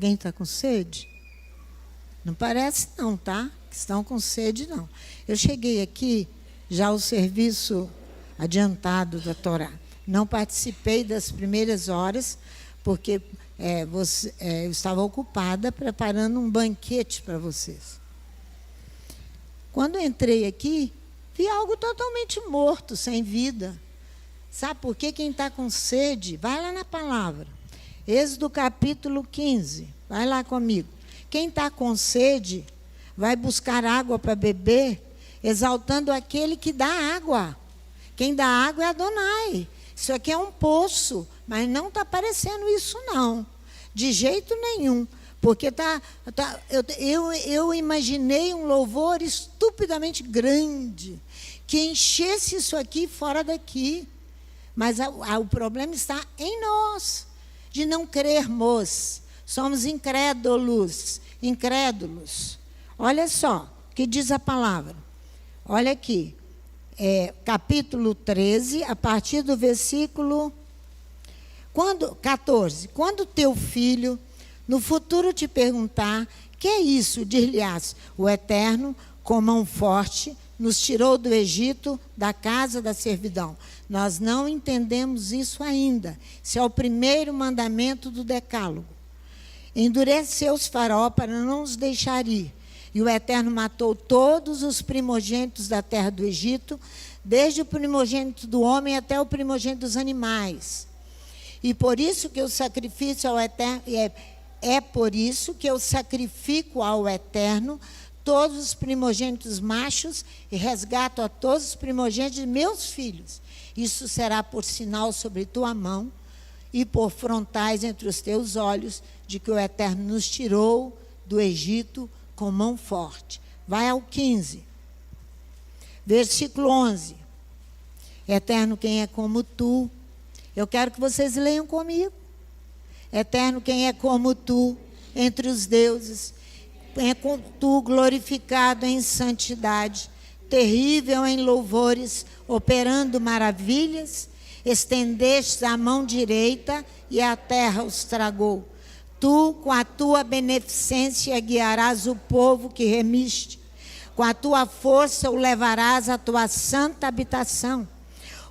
Alguém está com sede? Não parece não, tá? Que estão com sede, não. Eu cheguei aqui, já o serviço adiantado da Torá. Não participei das primeiras horas, porque eu estava ocupada preparando um banquete para vocês. Quando eu entrei aqui, vi algo totalmente morto, sem vida. Sabe por quê? Quem está com sede, vai lá na palavra. Êxodo capítulo 15, vai lá comigo. Quem está com sede, vai buscar água para beber, exaltando aquele que dá água. Quem dá água é Adonai. Isso aqui é um poço, mas não está parecendo isso, não. De jeito nenhum. Porque eu imaginei um louvor estupidamente grande, que enchesse isso aqui fora daqui. Mas o problema está em nós, de não crermos. Somos incrédulos. Olha só o que diz a palavra. Olha aqui. Capítulo 13, a partir do versículo 14. Quando teu filho no futuro te perguntar, que é isso? Dir-lhe-ás, o Eterno, com mão forte, nos tirou do Egito, da casa da servidão. Nós não entendemos isso ainda. Isso é o primeiro mandamento do Decálogo. Endureceu-os Faraó para não os deixar ir. E o Eterno matou todos os primogênitos da terra do Egito, desde o primogênito do homem até o primogênito dos animais. E por isso que eu sacrifico ao Eterno, por isso que eu sacrifico ao Eterno todos os primogênitos machos e resgato a todos os primogênitos de meus filhos. Isso será por sinal sobre tua mão e por frontais entre os teus olhos, de que o Eterno nos tirou do Egito com mão forte. Vai ao 15. Versículo 11. Eterno, quem é como tu? Eu quero que vocês leiam comigo. Eterno, quem é como tu entre os deuses? É com tu glorificado em santidade, terrível em louvores, operando maravilhas. Estendeste a mão direita e a terra os tragou. Tu, com a tua beneficência, guiarás o povo que remiste. Com a tua força o levarás à tua santa habitação.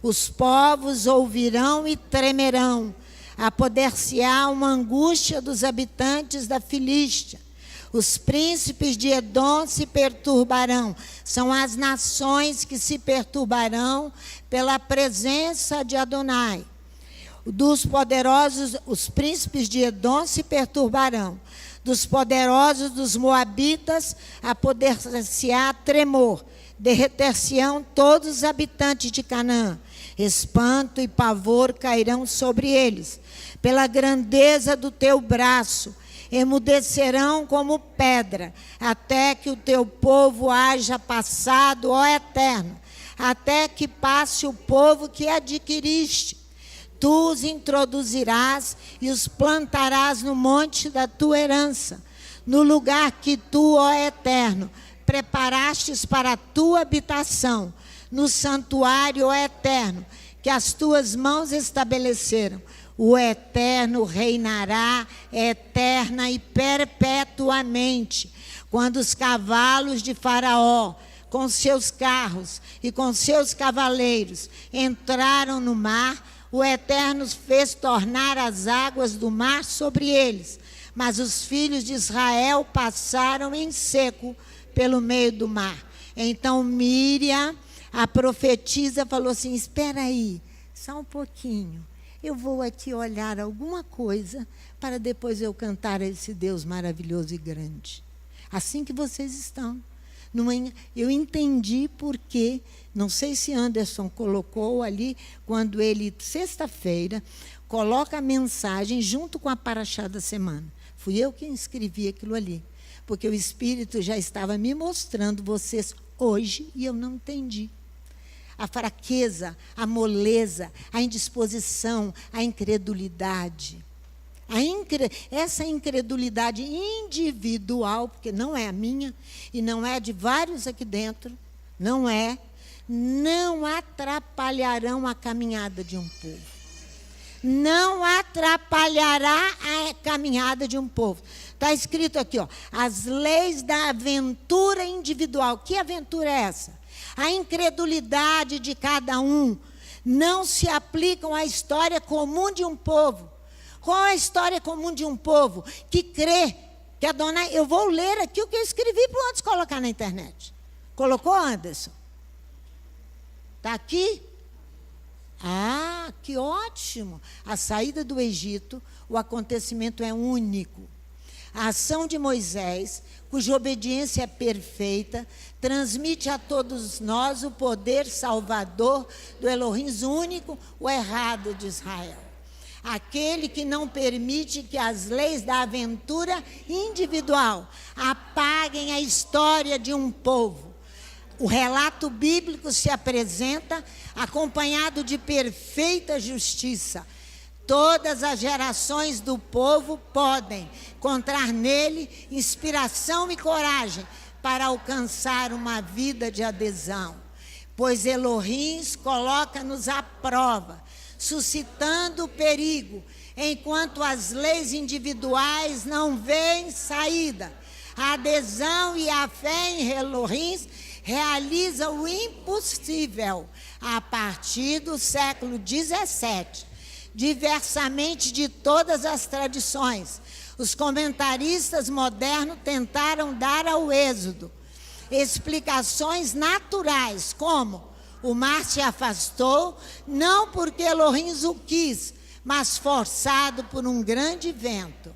Os povos ouvirão e tremerão. Apoder-se-á uma angústia dos habitantes da Filístia. Os príncipes de Edom se perturbarão. São as nações que se perturbarão pela presença de Adonai. Dos poderosos, os príncipes de Edom se perturbarão. Dos poderosos dos moabitas, apoder-se-á tremor. Derreter-se-ão todos os habitantes de Canaã. Espanto e pavor cairão sobre eles. Pela grandeza do teu braço, emudecerão como pedra, até que o teu povo haja passado, ó Eterno, até que passe o povo que adquiriste. Tu os introduzirás e os plantarás no monte da tua herança, no lugar que tu, ó Eterno, preparastes para a tua habitação, no santuário, ó Eterno, que as tuas mãos estabeleceram. O Eterno reinará eterna e perpetuamente. Quando os cavalos de Faraó, com seus carros e com seus cavaleiros, entraram no mar, o Eterno fez tornar as águas do mar sobre eles. Mas os filhos de Israel passaram em seco pelo meio do mar. Então Míriam, a profetisa, falou assim: espera aí, só um pouquinho. Eu vou aqui olhar alguma coisa para depois eu cantar a esse Deus maravilhoso e grande. Assim que vocês estão. Eu entendi porque, não sei se Anderson colocou ali, quando ele, sexta-feira, coloca a mensagem junto com a paraxá da semana. Fui eu que escrevi aquilo ali. Porque o Espírito já estava me mostrando vocês hoje e eu não entendi. A fraqueza, a moleza, a indisposição, a incredulidade. Essa incredulidade individual, porque não é a minha e não é de vários aqui dentro, não atrapalharão a caminhada de um povo. não atrapalhará a caminhada de um povo. Está escrito aqui, ó, as leis da aventura individual. Que aventura é essa? A incredulidade de cada um não se aplicam à história comum de um povo. Qual é a história comum de um povo que crê que Adonai... Eu vou ler aqui o que eu escrevi para antes colocar na internet. Colocou, Anderson? Está aqui? Ah, que ótimo! A saída do Egito, o acontecimento é único. A ação de Moisés, cuja obediência é perfeita, transmite a todos nós o poder salvador do Elohim único, o errado de Israel. Aquele que não permite que as leis da aventura individual apaguem a história de um povo. O relato bíblico se apresenta acompanhado de perfeita justiça. Todas as gerações do povo podem encontrar nele inspiração e coragem para alcançar uma vida de adesão, pois Elohim coloca-nos à prova, suscitando perigo, enquanto as leis individuais não veem saída. A adesão e a fé em Elohim realizam o impossível a partir do século 17. Diversamente de todas as tradições, os comentaristas modernos tentaram dar ao Êxodo explicações naturais, como o mar se afastou, não porque Elohim o quis, mas forçado por um grande vento.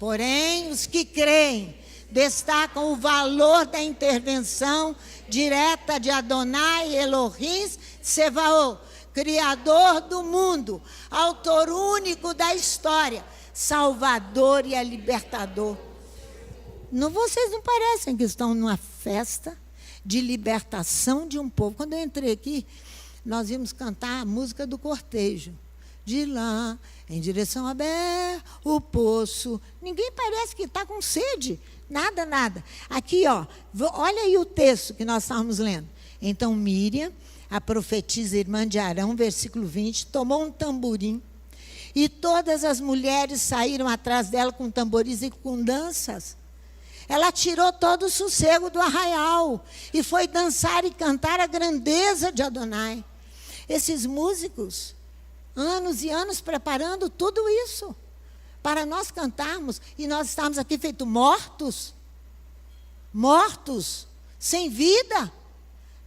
Porém, os que creem destacam o valor da intervenção direta de Adonai Elohim Sevaot, Criador do mundo, autor único da história, Salvador e libertador. Vocês não parecem que estão numa festa de libertação de um povo? Quando eu entrei aqui, nós íamos cantar a música do cortejo. De lá, em direção a Bé, o poço. Ninguém parece que está com sede. Nada, nada. Aqui, ó, olha aí o texto que nós estávamos lendo. Então, Míriam, a profetisa irmã de Arão, versículo 20, tomou um tamborim, e todas as mulheres saíram atrás dela com tamborins e com danças. Ela tirou todo o sossego do arraial e foi dançar e cantar a grandeza de Adonai. Esses músicos, anos e anos preparando tudo isso para nós cantarmos, e nós estamos aqui feitos mortos, sem vida.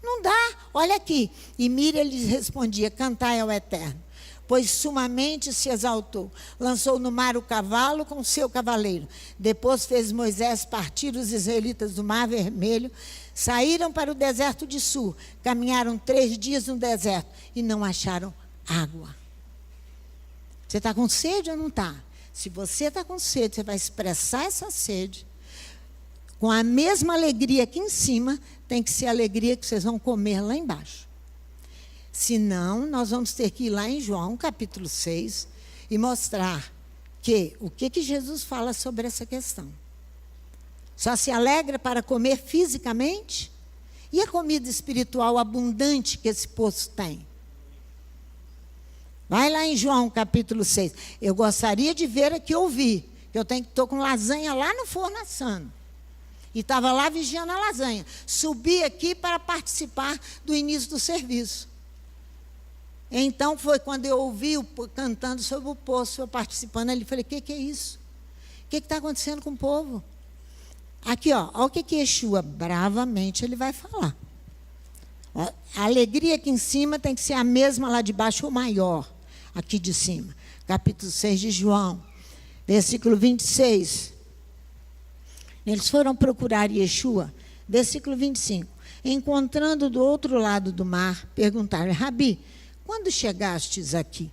Não dá. Olha aqui. E Míriam lhes respondia: cantai ao Eterno, pois sumamente se exaltou. Lançou no mar o cavalo com seu cavaleiro. Depois fez Moisés partir os israelitas do Mar Vermelho. Saíram para o deserto de Sur. Caminharam 3 dias no deserto e não acharam água. Você está com sede ou não está? Se você está com sede, você vai expressar essa sede com a mesma alegria aqui em cima. Tem que ser a alegria que vocês vão comer lá embaixo. Senão, nós vamos ter que ir lá em João, capítulo 6, e mostrar o que Jesus fala sobre essa questão. Só se alegra para comer fisicamente? E a comida espiritual abundante que esse poço tem? Vai lá em João, capítulo 6. Eu gostaria de ver aqui, ouvir, que eu estou com lasanha lá no forno assando. E estava lá vigiando a lasanha. Subi aqui para participar do início do serviço. Então, foi quando eu ouvi cantando sobre o poço, eu participando ali, falei: que é isso? O que está acontecendo com o povo? Aqui, ó, olha o que Yeshua, bravamente, ele vai falar. Ó, a alegria aqui em cima tem que ser a mesma lá de baixo ou maior, aqui de cima. Capítulo 6 de João, versículo 26. Eles foram procurar Yeshua, versículo 25. Encontrando do outro lado do mar, perguntaram: Rabi, quando chegastes aqui?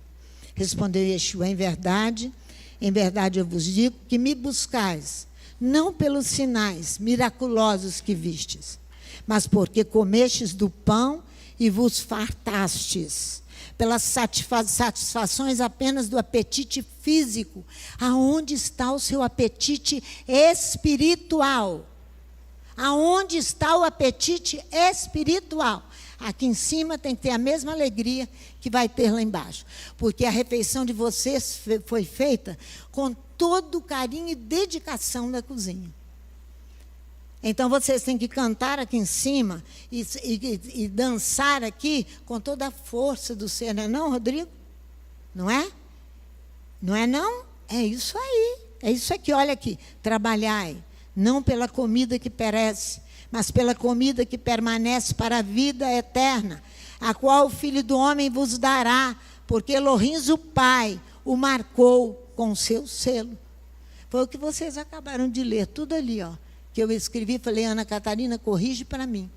Respondeu Yeshua: em verdade eu vos digo que me buscais, não pelos sinais miraculosos que vistes, mas porque comestes do pão e vos fartastes, pelas satisfações apenas do apetite físico. Aonde está o seu apetite espiritual? Aonde está o apetite espiritual? aqui em cima tem que ter a mesma alegria que vai ter lá embaixo. Porque a refeição de vocês foi feita com todo o carinho e dedicação da cozinha. Então, vocês têm que cantar aqui em cima e dançar aqui com toda a força do ser, não é não, Rodrigo? Não é? Não é não? É isso aí. É isso aqui, olha aqui. Trabalhai, não pela comida que perece, mas pela comida que permanece para a vida eterna, a qual o Filho do Homem vos dará, porque Elohim, o Pai, o marcou com o seu selo. Foi o que vocês acabaram de ler, tudo ali, ó. Que eu escrevi, falei, Ana Catarina, corrige para mim.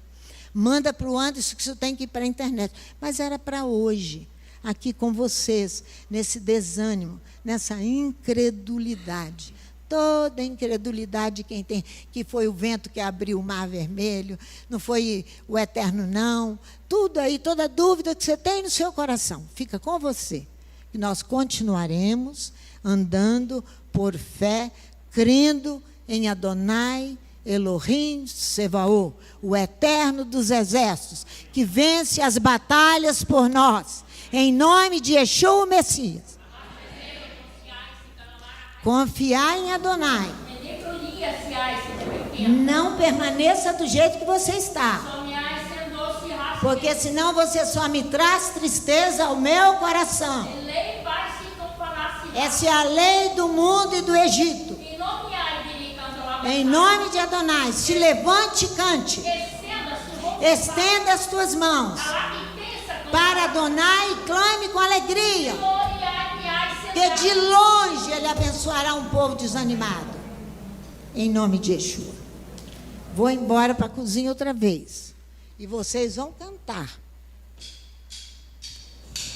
Manda para o Anderson, que isso tem que ir para a internet. Mas era para hoje, aqui com vocês, nesse desânimo, nessa incredulidade. Toda a incredulidade de quem tem, que foi o vento que abriu o mar vermelho, não foi o eterno não. Tudo aí, toda dúvida que você tem no seu coração, fica com você. E nós continuaremos andando por fé, crendo em Adonai, Elohim Sevaô, o eterno dos exércitos, que vence as batalhas por nós, em nome de Yeshua, o Messias. Confiar em Adonai. Não permaneça do jeito que você está, porque senão você só me traz tristeza ao meu coração. Essa é a lei do mundo e do Egito. Em nome de Adonai, se levante e cante. Estenda as tuas mãos para Adonai e clame com alegria, que de longe Ele abençoará um povo desanimado. Em nome de Yeshua. Vou embora para a cozinha outra vez. E vocês vão cantar.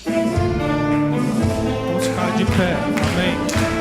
Vamos ficar de pé. Amém.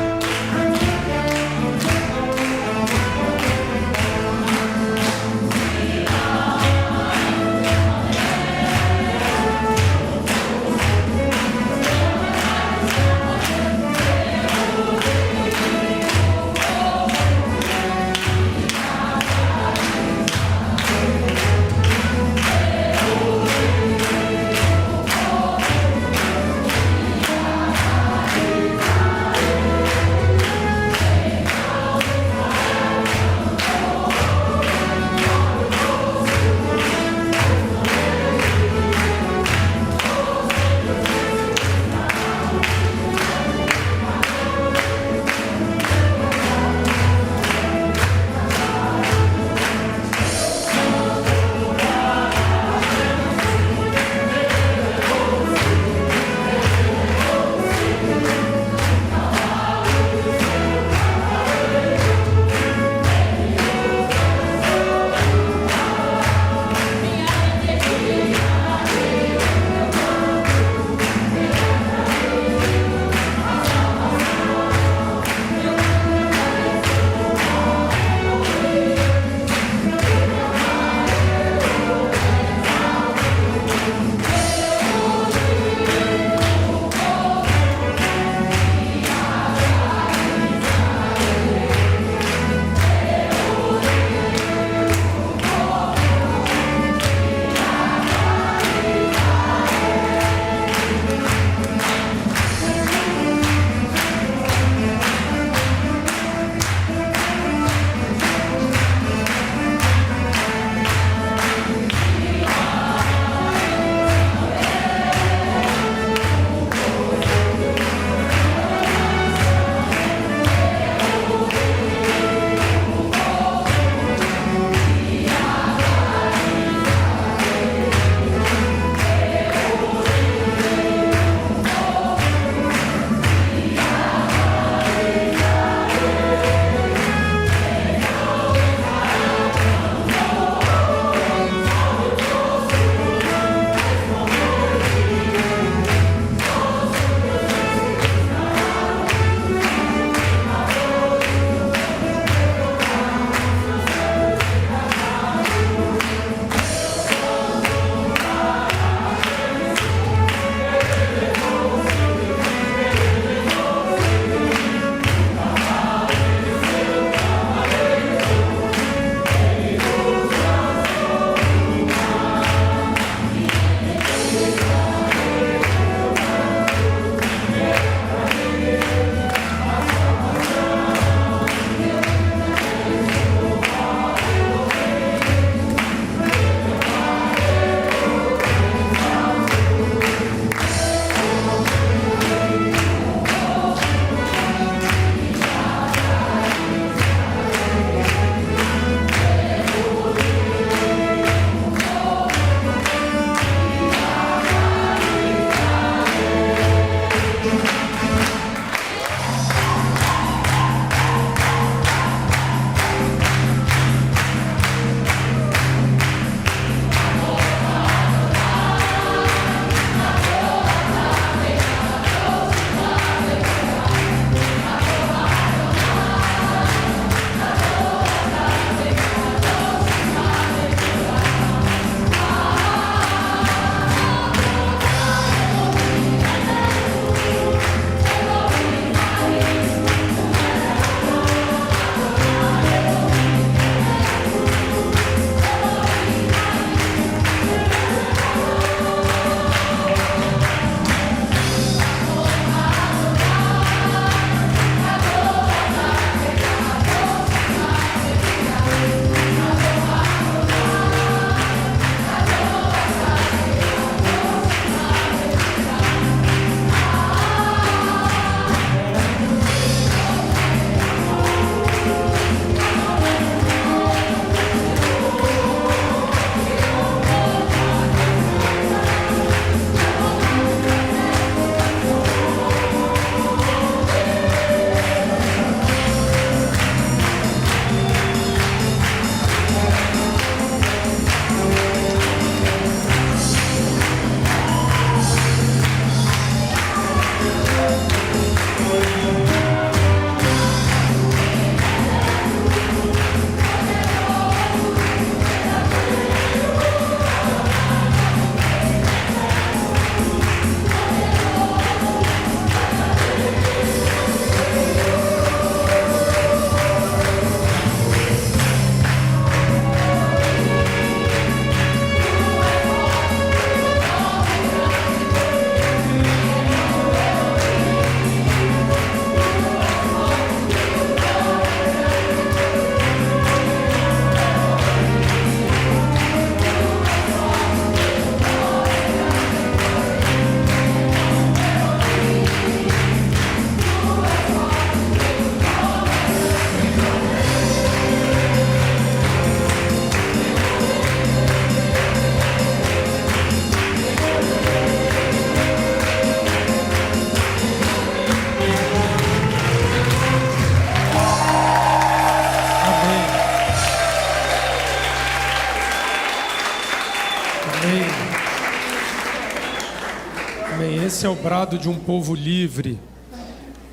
Esse é o brado de um povo livre.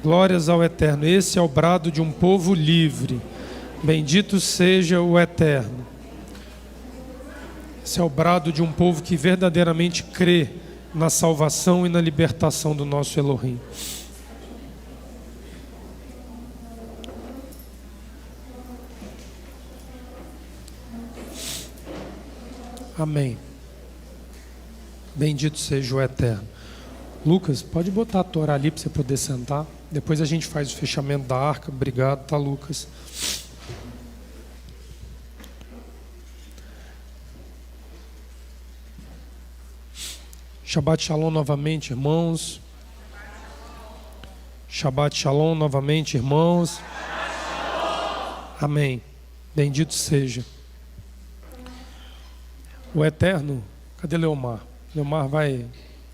Glórias ao Eterno. Esse é o brado de um povo livre. Bendito seja o Eterno. Esse é o brado de um povo que verdadeiramente crê na salvação e na libertação do nosso Elohim. Amém. Bendito seja o Eterno. Lucas, pode botar a Torá ali para você poder sentar. Depois a gente faz o fechamento da arca. Obrigado, tá, Lucas? Shabbat Shalom novamente, irmãos. Shabbat Shalom novamente, irmãos. Amém. Bendito seja o Eterno. Cadê Leomar? Leomar vai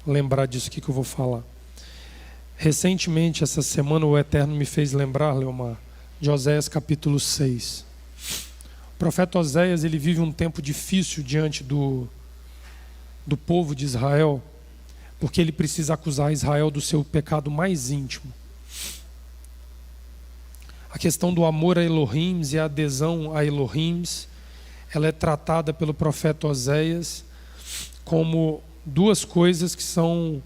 lembrar disso aqui que eu vou falar. Recentemente, essa semana, o Eterno me fez lembrar, Leomar, de Oséias capítulo 6. O profeta Oséias, ele vive um tempo difícil diante do povo de Israel, porque ele precisa acusar Israel do seu pecado mais íntimo. A questão do amor a Elohim e a adesão a Elohim, ela é tratada pelo profeta Oséias como duas coisas que são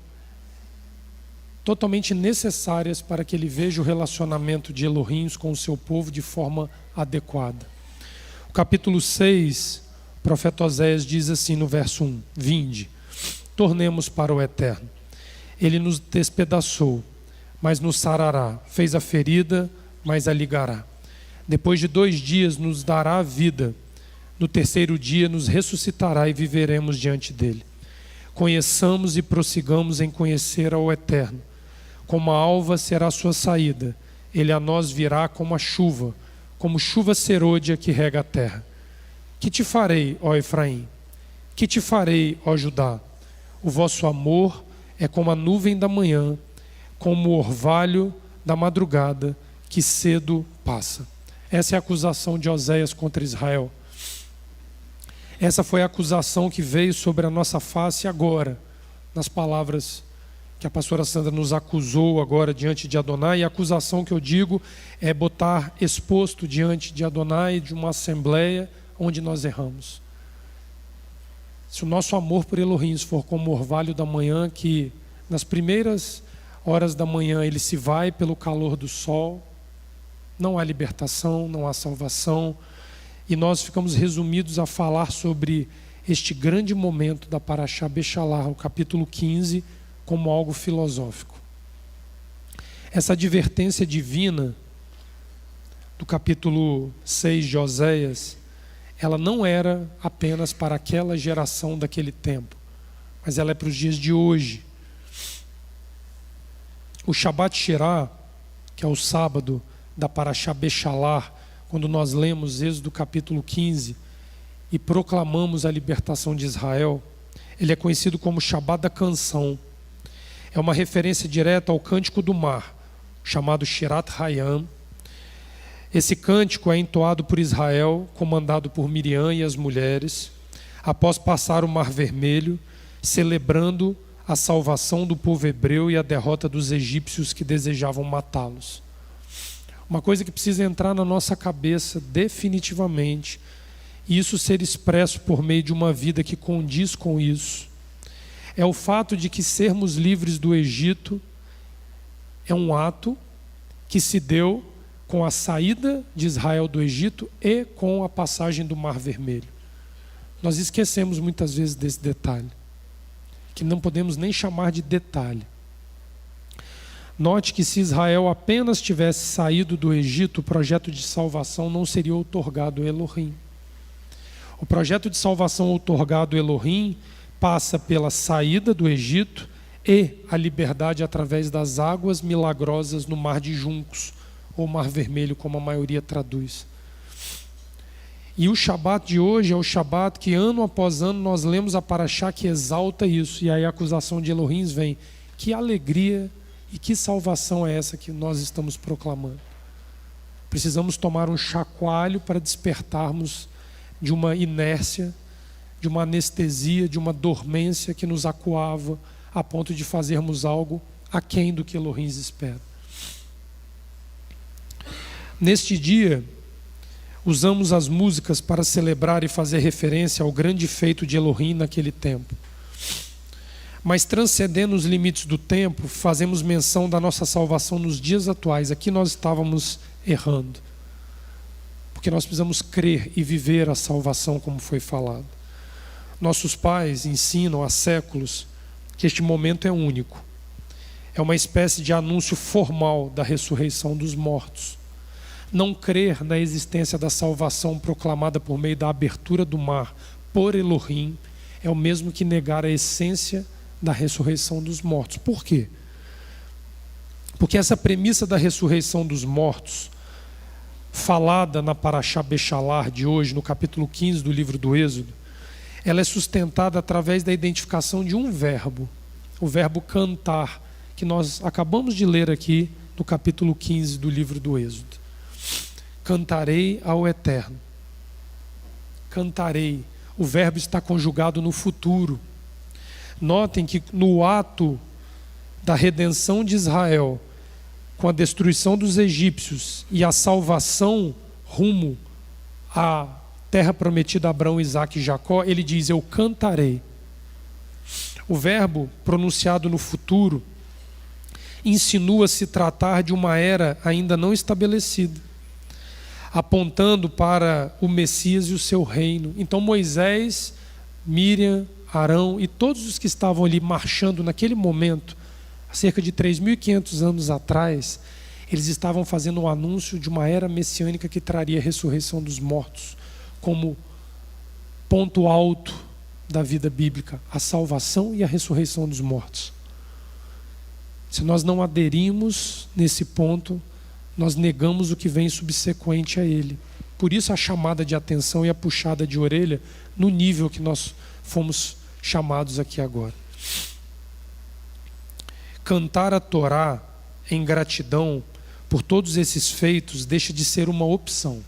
totalmente necessárias para que ele veja o relacionamento de Elohim com o seu povo de forma adequada. O capítulo 6, o profeta Oséias diz assim no verso 1: Vinde, tornemos para o Eterno. Ele nos despedaçou, mas nos sarará. Fez a ferida, mas a ligará. Depois de 2 dias nos dará a vida. No 3º dia nos ressuscitará e viveremos diante dele. Conheçamos e prossigamos em conhecer ao Eterno. Como a alva será a sua saída, ele a nós virá como a chuva, como chuva serôdia que rega a terra. Que te farei, ó Efraim? Que te farei, ó Judá? O vosso amor é como a nuvem da manhã, como o orvalho da madrugada que cedo passa. Essa é a acusação de Oséias contra Israel. Essa foi a acusação que veio sobre a nossa face agora, nas palavras que a pastora Sandra nos acusou agora diante de Adonai. E a acusação que eu digo é botar exposto diante de Adonai de uma assembleia onde nós erramos. Se o nosso amor por Elohim for como o orvalho da manhã, que nas primeiras horas da manhã ele se vai pelo calor do sol, não há libertação, não há salvação, e nós ficamos resumidos a falar sobre este grande momento da Parashá Beshalach, o capítulo 15, como algo filosófico. Essa advertência divina do capítulo 6 de Oséias, ela não era apenas para aquela geração daquele tempo, mas ela é para os dias de hoje. O Shabbat Shirah, que é o sábado da Parashá Beshalach, quando nós lemos Êxodo capítulo 15 e proclamamos a libertação de Israel, ele é conhecido como Shabbat da canção. É uma referência direta ao cântico do mar, chamado Shirat Hayam. Esse cântico é entoado por Israel, comandado por Miriam e as mulheres, após passar o Mar Vermelho, celebrando a salvação do povo hebreu e a derrota dos egípcios que desejavam matá-los. Uma coisa que precisa entrar na nossa cabeça definitivamente, e isso ser expresso por meio de uma vida que condiz com isso, é o fato de que sermos livres do Egito é um ato que se deu com a saída de Israel do Egito e com a passagem do Mar Vermelho. Nós esquecemos muitas vezes desse detalhe, que não podemos nem chamar de detalhe. Note que se Israel apenas tivesse saído do Egito, o projeto de salvação não seria outorgado a Elohim. O projeto de salvação outorgado a Elohim passa pela saída do Egito e a liberdade através das águas milagrosas no Mar de Juncos, ou Mar Vermelho, como a maioria traduz. E o Shabat de hoje é o Shabat que ano após ano nós lemos a Parashá que exalta isso. E aí a acusação de Elohim vem. Que alegria e que salvação é essa que nós estamos proclamando? Precisamos tomar um chacoalho para despertarmos de uma inércia, de uma anestesia, de uma dormência que nos acuava a ponto de fazermos algo aquém do que Elohim espera. Neste dia, usamos as músicas para celebrar e fazer referência ao grande feito de Elohim naquele tempo. Mas transcendendo os limites do tempo, fazemos menção da nossa salvação nos dias atuais. Aqui nós estávamos errando, porque nós precisamos crer e viver a salvação como foi falado. Nossos pais ensinam há séculos que este momento é único. É uma espécie de anúncio formal da ressurreição dos mortos. Não crer na existência da salvação proclamada por meio da abertura do mar por Elohim é o mesmo que negar a essência da ressurreição dos mortos. Por quê? Porque essa premissa da ressurreição dos mortos, falada na Parashá Bechalar de hoje, no capítulo 15 do livro do Êxodo, ela é sustentada através da identificação de um verbo, o verbo cantar, que nós acabamos de ler aqui no capítulo 15 do livro do Êxodo. Cantarei ao Eterno. Cantarei. O verbo está conjugado no futuro. Notem que no ato da redenção de Israel, com a destruição dos egípcios e a salvação rumo à terra prometida a Abraão, Isaque e Jacó, ele diz: eu cantarei. O verbo pronunciado no futuro insinua se tratar de uma era ainda não estabelecida, apontando para o Messias e o seu reino. Então Moisés, Miriam, Arão e todos os que estavam ali marchando naquele momento, há cerca de 3.500 anos atrás, eles estavam fazendo um anúncio de uma era messiânica que traria a ressurreição dos mortos como ponto alto da vida bíblica, a salvação e a ressurreição dos mortos. Se nós não aderimos nesse ponto, nós negamos o que vem subsequente a ele. Por isso a chamada de atenção e a puxada de orelha no nível que nós fomos chamados aqui agora. Cantar a Torá em gratidão por todos esses feitos deixa de ser uma opção,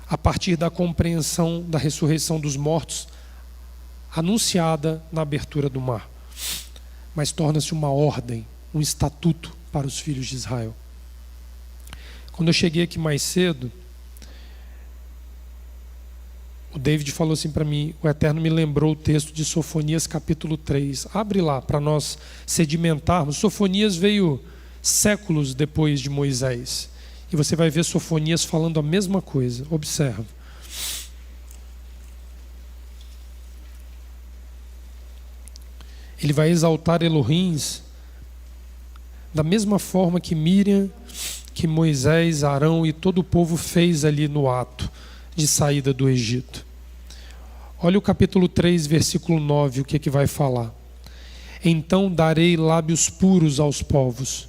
a partir da compreensão da ressurreição dos mortos anunciada na abertura do mar, mas torna-se uma ordem, um estatuto para os filhos de Israel. Quando eu cheguei aqui mais cedo, o David falou assim para mim: o Eterno me lembrou o texto de Sofonias capítulo 3. Abre lá para nós sedimentarmos. Sofonias veio séculos depois de Moisés. E você vai ver Sofonias falando a mesma coisa. Observa. Ele vai exaltar Elohim da mesma forma que Miriam, que Moisés, Arão e todo o povo fez ali no ato de saída do Egito. Olha o capítulo 3, versículo 9, o que é que vai falar. Então darei lábios puros aos povos,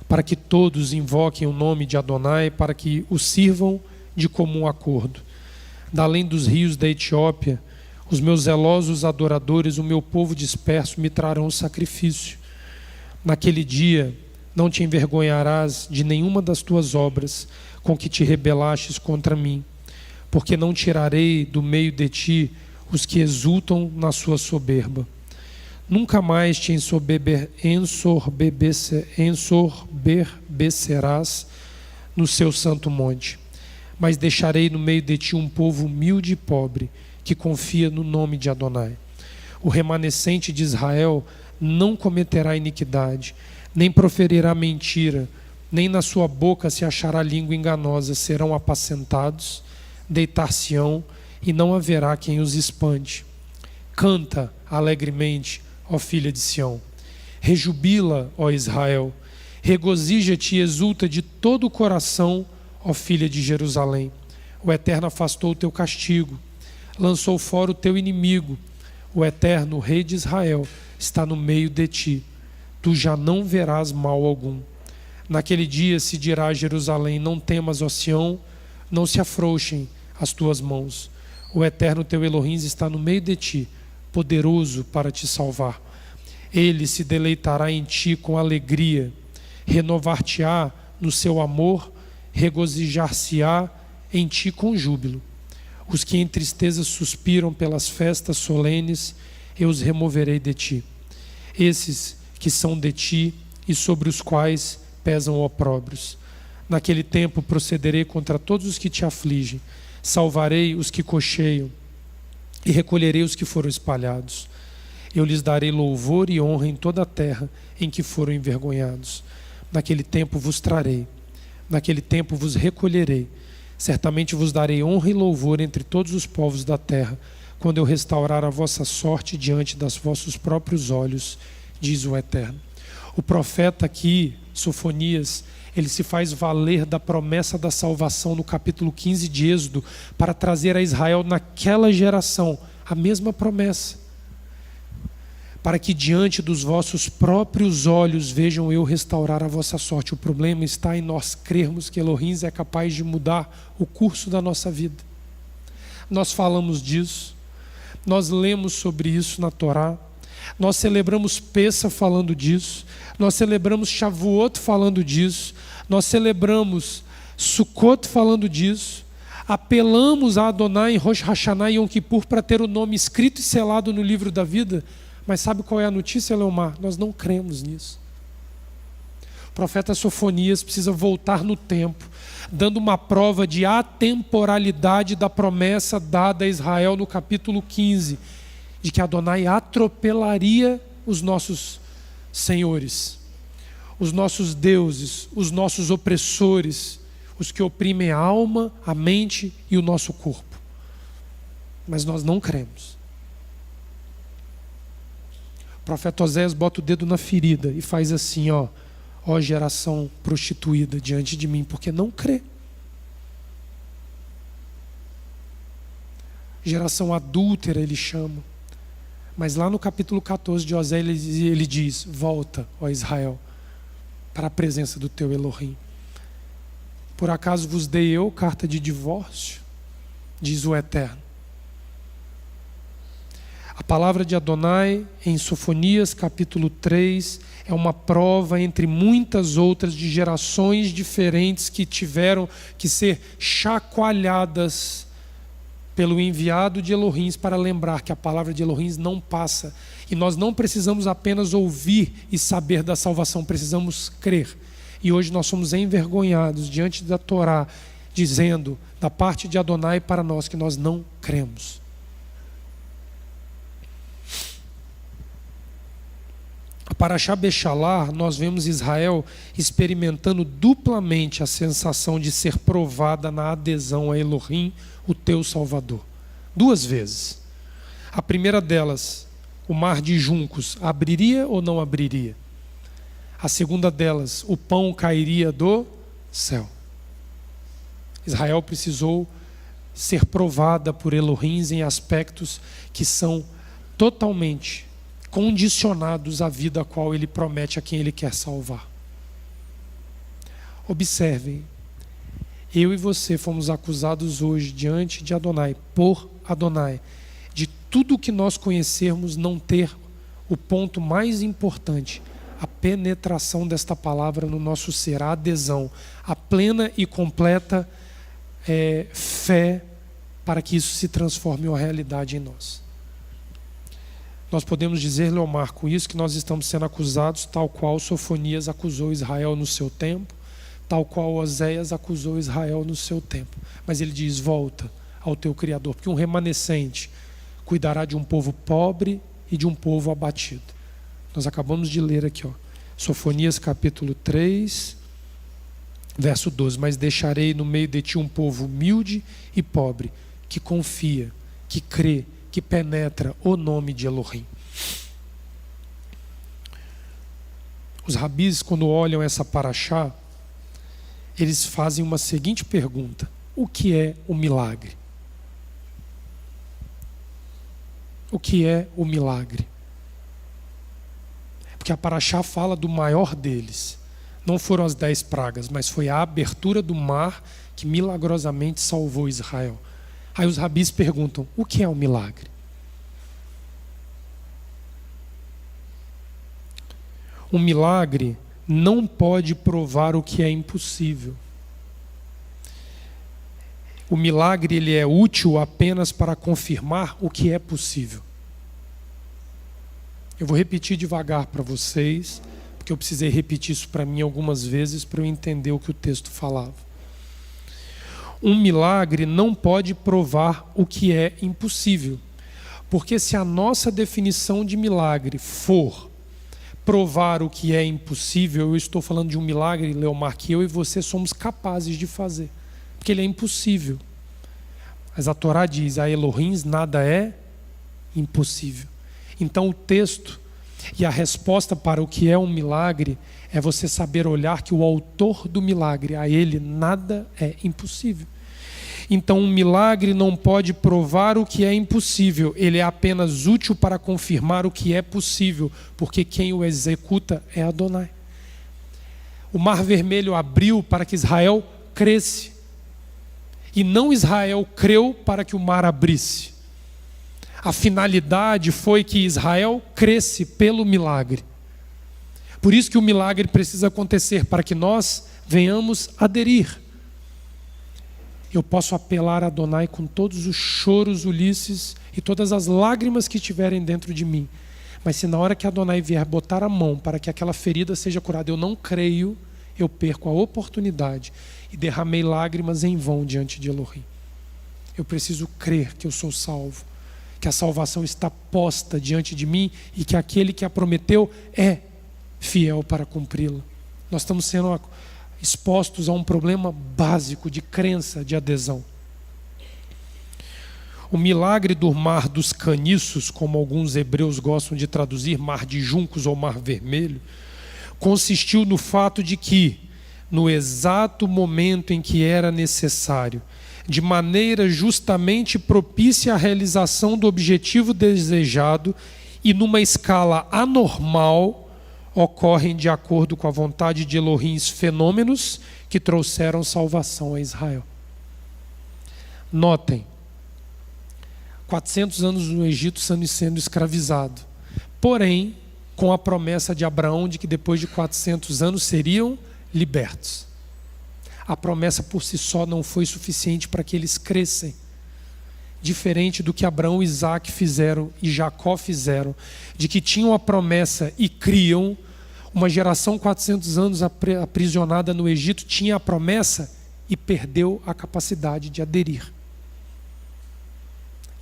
para que todos invoquem o nome de Adonai, para que o sirvam de comum acordo. Da além dos rios da Etiópia, os meus zelosos adoradores, o meu povo disperso, me trarão sacrifício. Naquele dia não te envergonharás de nenhuma das tuas obras com que te rebelastes contra mim, porque não tirarei do meio de ti os que exultam na sua soberba. Nunca mais te ensorbecerás no seu santo monte, mas deixarei no meio de ti um povo humilde e pobre, que confia no nome de Adonai. O remanescente de Israel não cometerá iniquidade, nem proferirá mentira, nem na sua boca se achará língua enganosa. Serão apacentados, deitar-se-ão, e não haverá quem os espante. Canta alegremente, ó filha de Sião. Rejubila, ó Israel. Regozija-te e exulta de todo o coração, ó filha de Jerusalém. O Eterno afastou o teu castigo, lançou fora o teu inimigo. O Eterno, o Rei de Israel, está no meio de ti. Tu já não verás mal algum. Naquele dia se dirá a Jerusalém: não temas, ó Sião, não se afrouxem as tuas mãos. O Eterno teu Elohim está no meio de ti, poderoso para te salvar. Ele se deleitará em ti com alegria, renovar-te-á no seu amor, regozijar-se-á em ti com júbilo. Os que em tristeza suspiram pelas festas solenes, eu os removerei de ti. esses que são de ti e sobre os quais pesam opróbrios. Naquele tempo procederei contra todos os que te afligem, salvarei os que cocheiam e recolherei os que foram espalhados. Eu lhes darei louvor e honra em toda a terra em que foram envergonhados. Naquele tempo vos trarei, naquele tempo vos recolherei. Certamente vos darei honra e louvor entre todos os povos da terra, quando eu restaurar a vossa sorte diante dos vossos próprios olhos, diz o Eterno. O profeta aqui, Sofonias, ele se faz valer da promessa da salvação no capítulo 15 de Êxodo, para trazer a Israel naquela geração a mesma promessa. Para que diante dos vossos próprios olhos vejam eu restaurar a vossa sorte. O problema está em nós crermos que Elohim é capaz de mudar o curso da nossa vida. Nós falamos disso, nós lemos sobre isso na Torá, nós celebramos Pessa falando disso, nós celebramos Shavuot falando disso, nós celebramos Sukkot falando disso, apelamos a Adonai em Rosh Hashanah e Yom Kippur para ter o nome escrito e selado no livro da vida. Mas sabe qual é a notícia, Leomar? Nós não cremos nisso. O profeta Sofonias precisa voltar no tempo, dando uma prova de atemporalidade da promessa dada a Israel no capítulo 15, de que Adonai atropelaria os nossos senhores, os nossos deuses, os nossos opressores, os que oprimem a alma, a mente e o nosso corpo. Mas nós não cremos. O profeta Oséias bota o dedo na ferida e faz assim, ó geração prostituída diante de mim, porque não crê. Geração adúltera ele chama. Mas lá no capítulo 14 de Oséias ele diz: volta, ó Israel, para a presença do teu Elohim. Por acaso vos dei eu carta de divórcio? Diz o Eterno. A palavra de Adonai em Sofonias capítulo 3 é uma prova entre muitas outras de gerações diferentes que tiveram que ser chacoalhadas pelo enviado de Elohim para lembrar que a palavra de Elohim não passa. E nós não precisamos apenas ouvir e saber da salvação, precisamos crer. E hoje nós somos envergonhados diante da Torá, dizendo da parte de Adonai para nós que nós não cremos. A Parashá Bechalar, nós vemos Israel experimentando duplamente a sensação de ser provada na adesão a Elohim, o teu Salvador. 2 vezes. A primeira delas, o mar de juncos abriria ou não abriria? A segunda delas, o pão cairia do céu. Israel precisou ser provada por Elohim em aspectos que são totalmente condicionados à vida a qual ele promete a quem ele quer salvar. Observem, eu e você fomos acusados hoje diante de Adonai, por Adonai, de tudo que nós conhecermos não ter o ponto mais importante, a penetração desta palavra no nosso ser, a adesão, a plena e completa fé para que isso se transforme em uma realidade em nós. Nós podemos dizer, Leomar, com isso que nós estamos sendo acusados, tal qual Sofonias acusou Israel no seu tempo, tal qual Oséias acusou Israel no seu tempo. Mas ele diz, volta ao teu Criador, porque um remanescente cuidará de um povo pobre e de um povo abatido. Nós acabamos de ler aqui, Sofonias capítulo 3, verso 12. Mas deixarei no meio de ti um povo humilde e pobre, que confia, que crê, que penetra o nome de Elohim. Os rabis, quando olham essa parashá, eles fazem uma seguinte pergunta: o que é o milagre? O que é o milagre? Porque a parashá fala do maior deles. Não foram as 10 pragas, mas foi a abertura do mar que milagrosamente salvou Israel. Aí os rabis perguntam, o que é o milagre? O milagre não pode provar o que é impossível. O milagre ele é útil apenas para confirmar o que é possível. Eu vou repetir devagar para vocês, porque eu precisei repetir isso para mim algumas vezes para eu entender o que o texto falava. Um milagre não pode provar o que é impossível, porque se a nossa definição de milagre for provar o que é impossível, eu estou falando de um milagre, Leomar, que eu e você somos capazes de fazer, porque ele é impossível. Mas a Torá diz, a Elohim nada é impossível. Então o texto e a resposta para o que é um milagre é você saber olhar que o autor do milagre, a ele nada é impossível. Então um milagre não pode provar o que é impossível, ele é apenas útil para confirmar o que é possível, porque quem o executa é Adonai. O Mar Vermelho abriu para que Israel cresce, e não Israel creu para que o mar abrisse. A finalidade foi que Israel cresce pelo milagre. Por isso que o milagre precisa acontecer, para que nós venhamos aderir. Eu posso apelar a Adonai com todos os choros, Ulisses, e todas as lágrimas que estiverem dentro de mim. Mas se na hora que Adonai vier botar a mão para que aquela ferida seja curada, eu não creio, eu perco a oportunidade e derramei lágrimas em vão diante de Elohim. Eu preciso crer que eu sou salvo, que a salvação está posta diante de mim e que aquele que a prometeu é fiel para cumpri-la. Nós estamos sendo expostos a um problema básico de crença, de adesão. O milagre do mar dos caniços, como alguns hebreus gostam de traduzir, mar de juncos ou mar vermelho, consistiu no fato de que, no exato momento em que era necessário, de maneira justamente propícia à realização do objetivo desejado e numa escala anormal, ocorrem de acordo com a vontade de Elohim fenômenos que trouxeram salvação a Israel. Notem, 400 anos no Egito sendo escravizado, porém com a promessa de Abraão de que depois de 400 anos seriam libertos. A promessa por si só não foi suficiente para que eles crescem. Diferente do que Abraão e Isaac fizeram e Jacó fizeram, de que tinham a promessa e criam, uma geração 400 anos aprisionada no Egito tinha a promessa e perdeu a capacidade de aderir.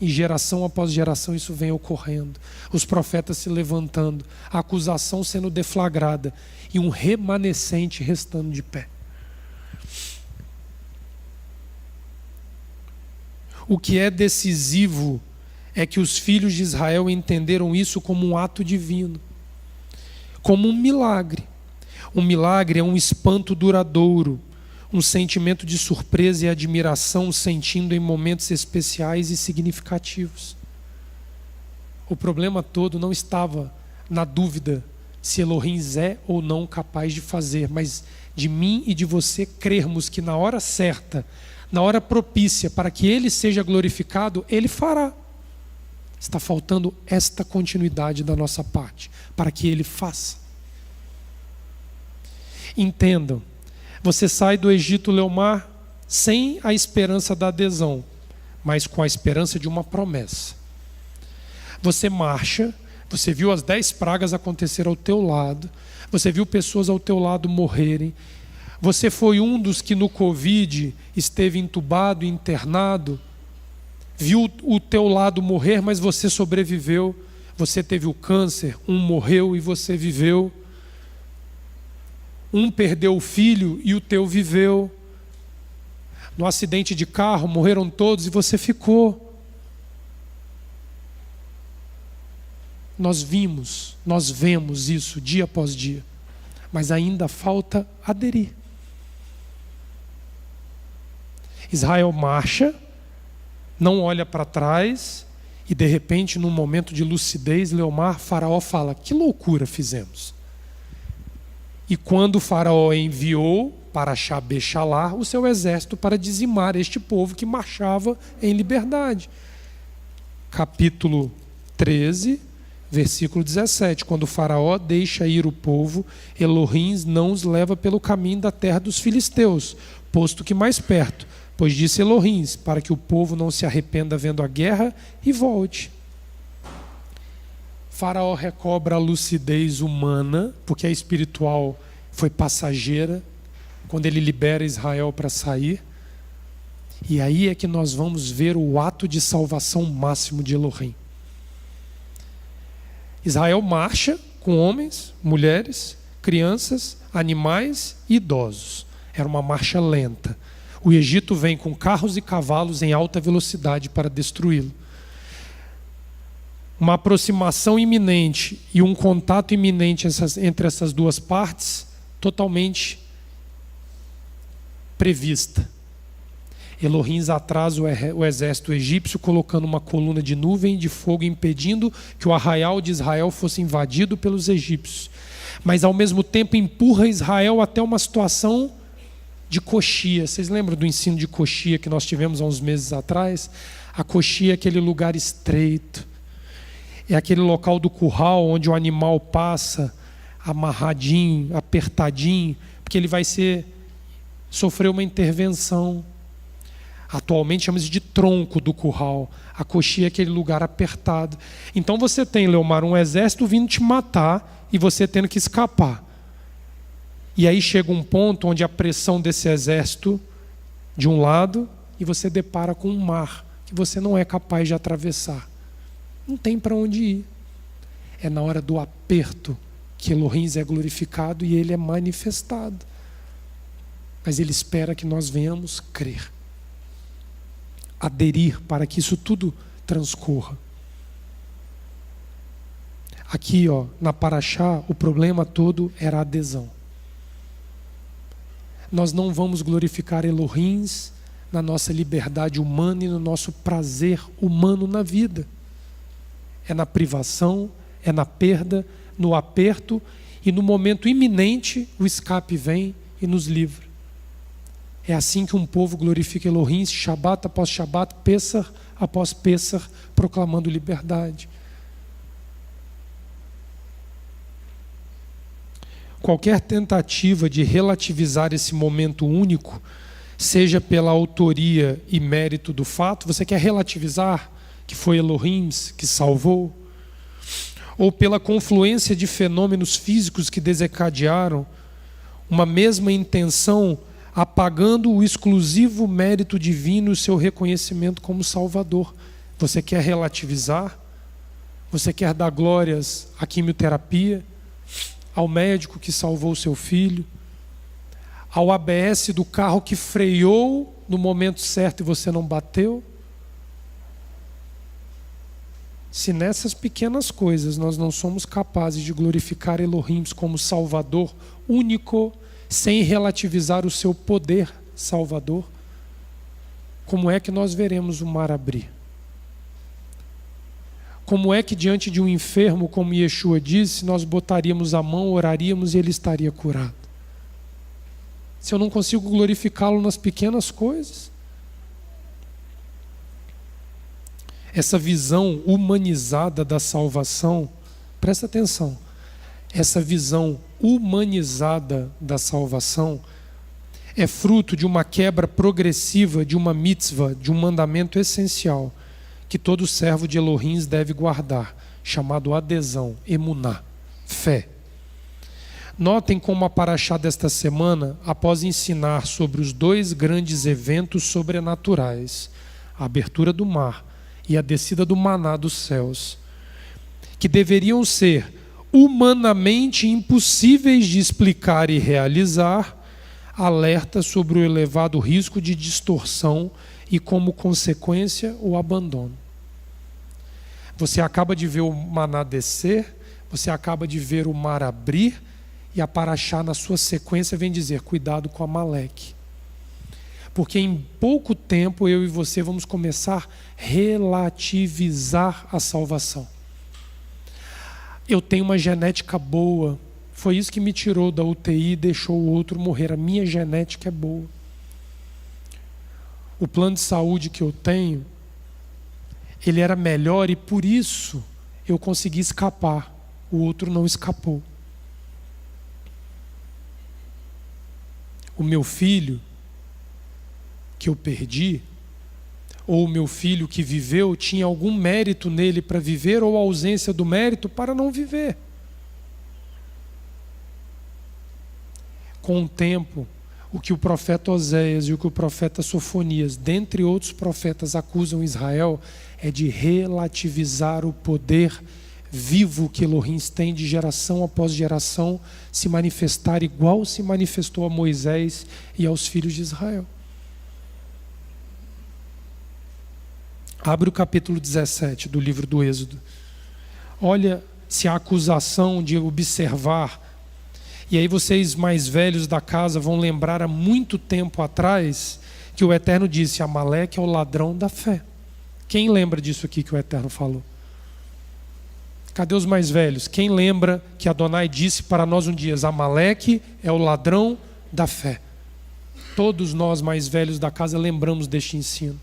E geração após geração isso vem ocorrendo, os profetas se levantando, a acusação sendo deflagrada e um remanescente restando de pé. O que é decisivo é que os filhos de Israel entenderam isso como um ato divino, como um milagre. Um milagre é um espanto duradouro, um sentimento de surpresa e admiração sentindo em momentos especiais e significativos. O problema todo não estava na dúvida se Elohim é ou não capaz de fazer, mas de mim e de você crermos que na hora certa, na hora propícia para que Ele seja glorificado, Ele fará. Está faltando esta continuidade da nossa parte, para que Ele faça. Entendam, você sai do Egito, Leomar, sem a esperança da adesão, mas com a esperança de uma promessa. Você marcha, você viu as 10 pragas acontecer ao teu lado, você viu pessoas ao teu lado morrerem, você foi um dos que no Covid esteve entubado, internado, viu o teu lado morrer, mas você sobreviveu. Você teve o câncer, um morreu e você viveu. Um perdeu o filho e o teu viveu. No acidente de carro morreram todos e você ficou. Nós vemos isso dia após dia, mas ainda falta aderir. Israel marcha, não olha para trás e de repente num momento de lucidez, Leomar, Faraó fala, que loucura fizemos. E quando o Faraó enviou para Xabé-Xalar o seu exército para dizimar este povo que marchava em liberdade. Capítulo 13, versículo 17, quando o Faraó deixa ir o povo, Elohim não os leva pelo caminho da terra dos filisteus, posto que mais perto, pois disse Elohim, para que o povo não se arrependa vendo a guerra e volte. Faraó recobra a lucidez humana, porque a espiritual foi passageira, quando ele libera Israel para sair. E aí é que nós vamos ver o ato de salvação máximo de Elohim. Israel marcha com homens, mulheres, crianças, animais e idosos. Era uma marcha lenta. O Egito vem com carros e cavalos em alta velocidade para destruí-lo. Uma aproximação iminente e um contato iminente entre essas duas partes, totalmente prevista. Elohim atrasa o exército egípcio, colocando uma coluna de nuvem de fogo, impedindo que o arraial de Israel fosse invadido pelos egípcios. Mas, ao mesmo tempo, empurra Israel até uma situação de coxia. Vocês lembram do ensino de coxia que nós tivemos há uns meses atrás? A coxia é aquele lugar estreito. É aquele local do curral onde o animal passa amarradinho, apertadinho, porque ele vai sofrer uma intervenção. Atualmente chama-se de tronco do curral. A coxia é aquele lugar apertado. Então você tem, Leomar, um exército vindo te matar e você tendo que escapar. E aí chega um ponto onde a pressão desse exército de um lado e você depara com um mar que você não é capaz de atravessar. Não tem para onde ir. É na hora do aperto que Elohim é glorificado e ele é manifestado. Mas ele espera que nós venhamos crer, aderir para que isso tudo transcorra. Aqui, na Paraxá, o problema todo era a adesão. Nós não vamos glorificar Elohim na nossa liberdade humana e no nosso prazer humano na vida. É na privação, é na perda, no aperto, e no momento iminente o escape vem e nos livra. É assim que um povo glorifica Elohim, Shabat após Shabat, Pessah após Pessah, proclamando liberdade. Qualquer tentativa de relativizar esse momento único, seja pela autoria e mérito do fato, você quer relativizar que foi Elohim que salvou, ou pela confluência de fenômenos físicos que desencadearam uma mesma intenção, apagando o exclusivo mérito divino e o seu reconhecimento como Salvador. Você quer relativizar? Você quer dar glórias à quimioterapia, ao médico que salvou seu filho, ao ABS do carro que freou no momento certo e você não bateu? Se nessas pequenas coisas nós não somos capazes de glorificar Elohim como Salvador único, sem relativizar o seu poder salvador, como é que nós veremos o mar abrir? Como é que diante de um enfermo, como Yeshua disse, nós botaríamos a mão, oraríamos e ele estaria curado? Se eu não consigo glorificá-lo nas pequenas coisas? Essa visão humanizada da salvação, presta atenção, essa visão humanizada da salvação é fruto de uma quebra progressiva de uma mitzvah, de um mandamento essencial que todo servo de Elohim deve guardar, chamado adesão, emuná, fé. Notem como a paraxá desta semana, após ensinar sobre os dois grandes eventos sobrenaturais, a abertura do mar e a descida do maná dos céus, que deveriam ser humanamente impossíveis de explicar e realizar, alerta sobre o elevado risco de distorção e, como consequência, o abandono. Você acaba de ver o maná descer, você acaba de ver o mar abrir, e a paraxá na sua sequência vem dizer, cuidado com Amaleque. Porque em pouco tempo eu e você vamos começar a relativizar a salvação. Eu tenho uma genética boa, foi isso que me tirou da UTI e deixou o outro morrer. A minha genética é boa. O plano de saúde que eu tenho, ele era melhor e por isso eu consegui escapar. O outro não escapou. O meu filho, que eu perdi, ou o meu filho que viveu tinha algum mérito nele para viver ou ausência do mérito para não viver. Com o tempo, o que o profeta Oséias e o que o profeta Sofonias, dentre outros profetas, acusam Israel é de relativizar o poder vivo que Elohim tem de geração após geração se manifestar igual se manifestou a Moisés e aos filhos de Israel. Abre o capítulo 17 do livro do Êxodo. Olha se a acusação de observar. E aí vocês mais velhos da casa vão lembrar há muito tempo atrás que o Eterno disse: Amaleque é o ladrão da fé. Quem lembra disso aqui que o Eterno falou? Cadê os mais velhos? Quem lembra que Adonai disse para nós um dia: Amaleque é o ladrão da fé? Todos nós mais velhos da casa lembramos deste ensino.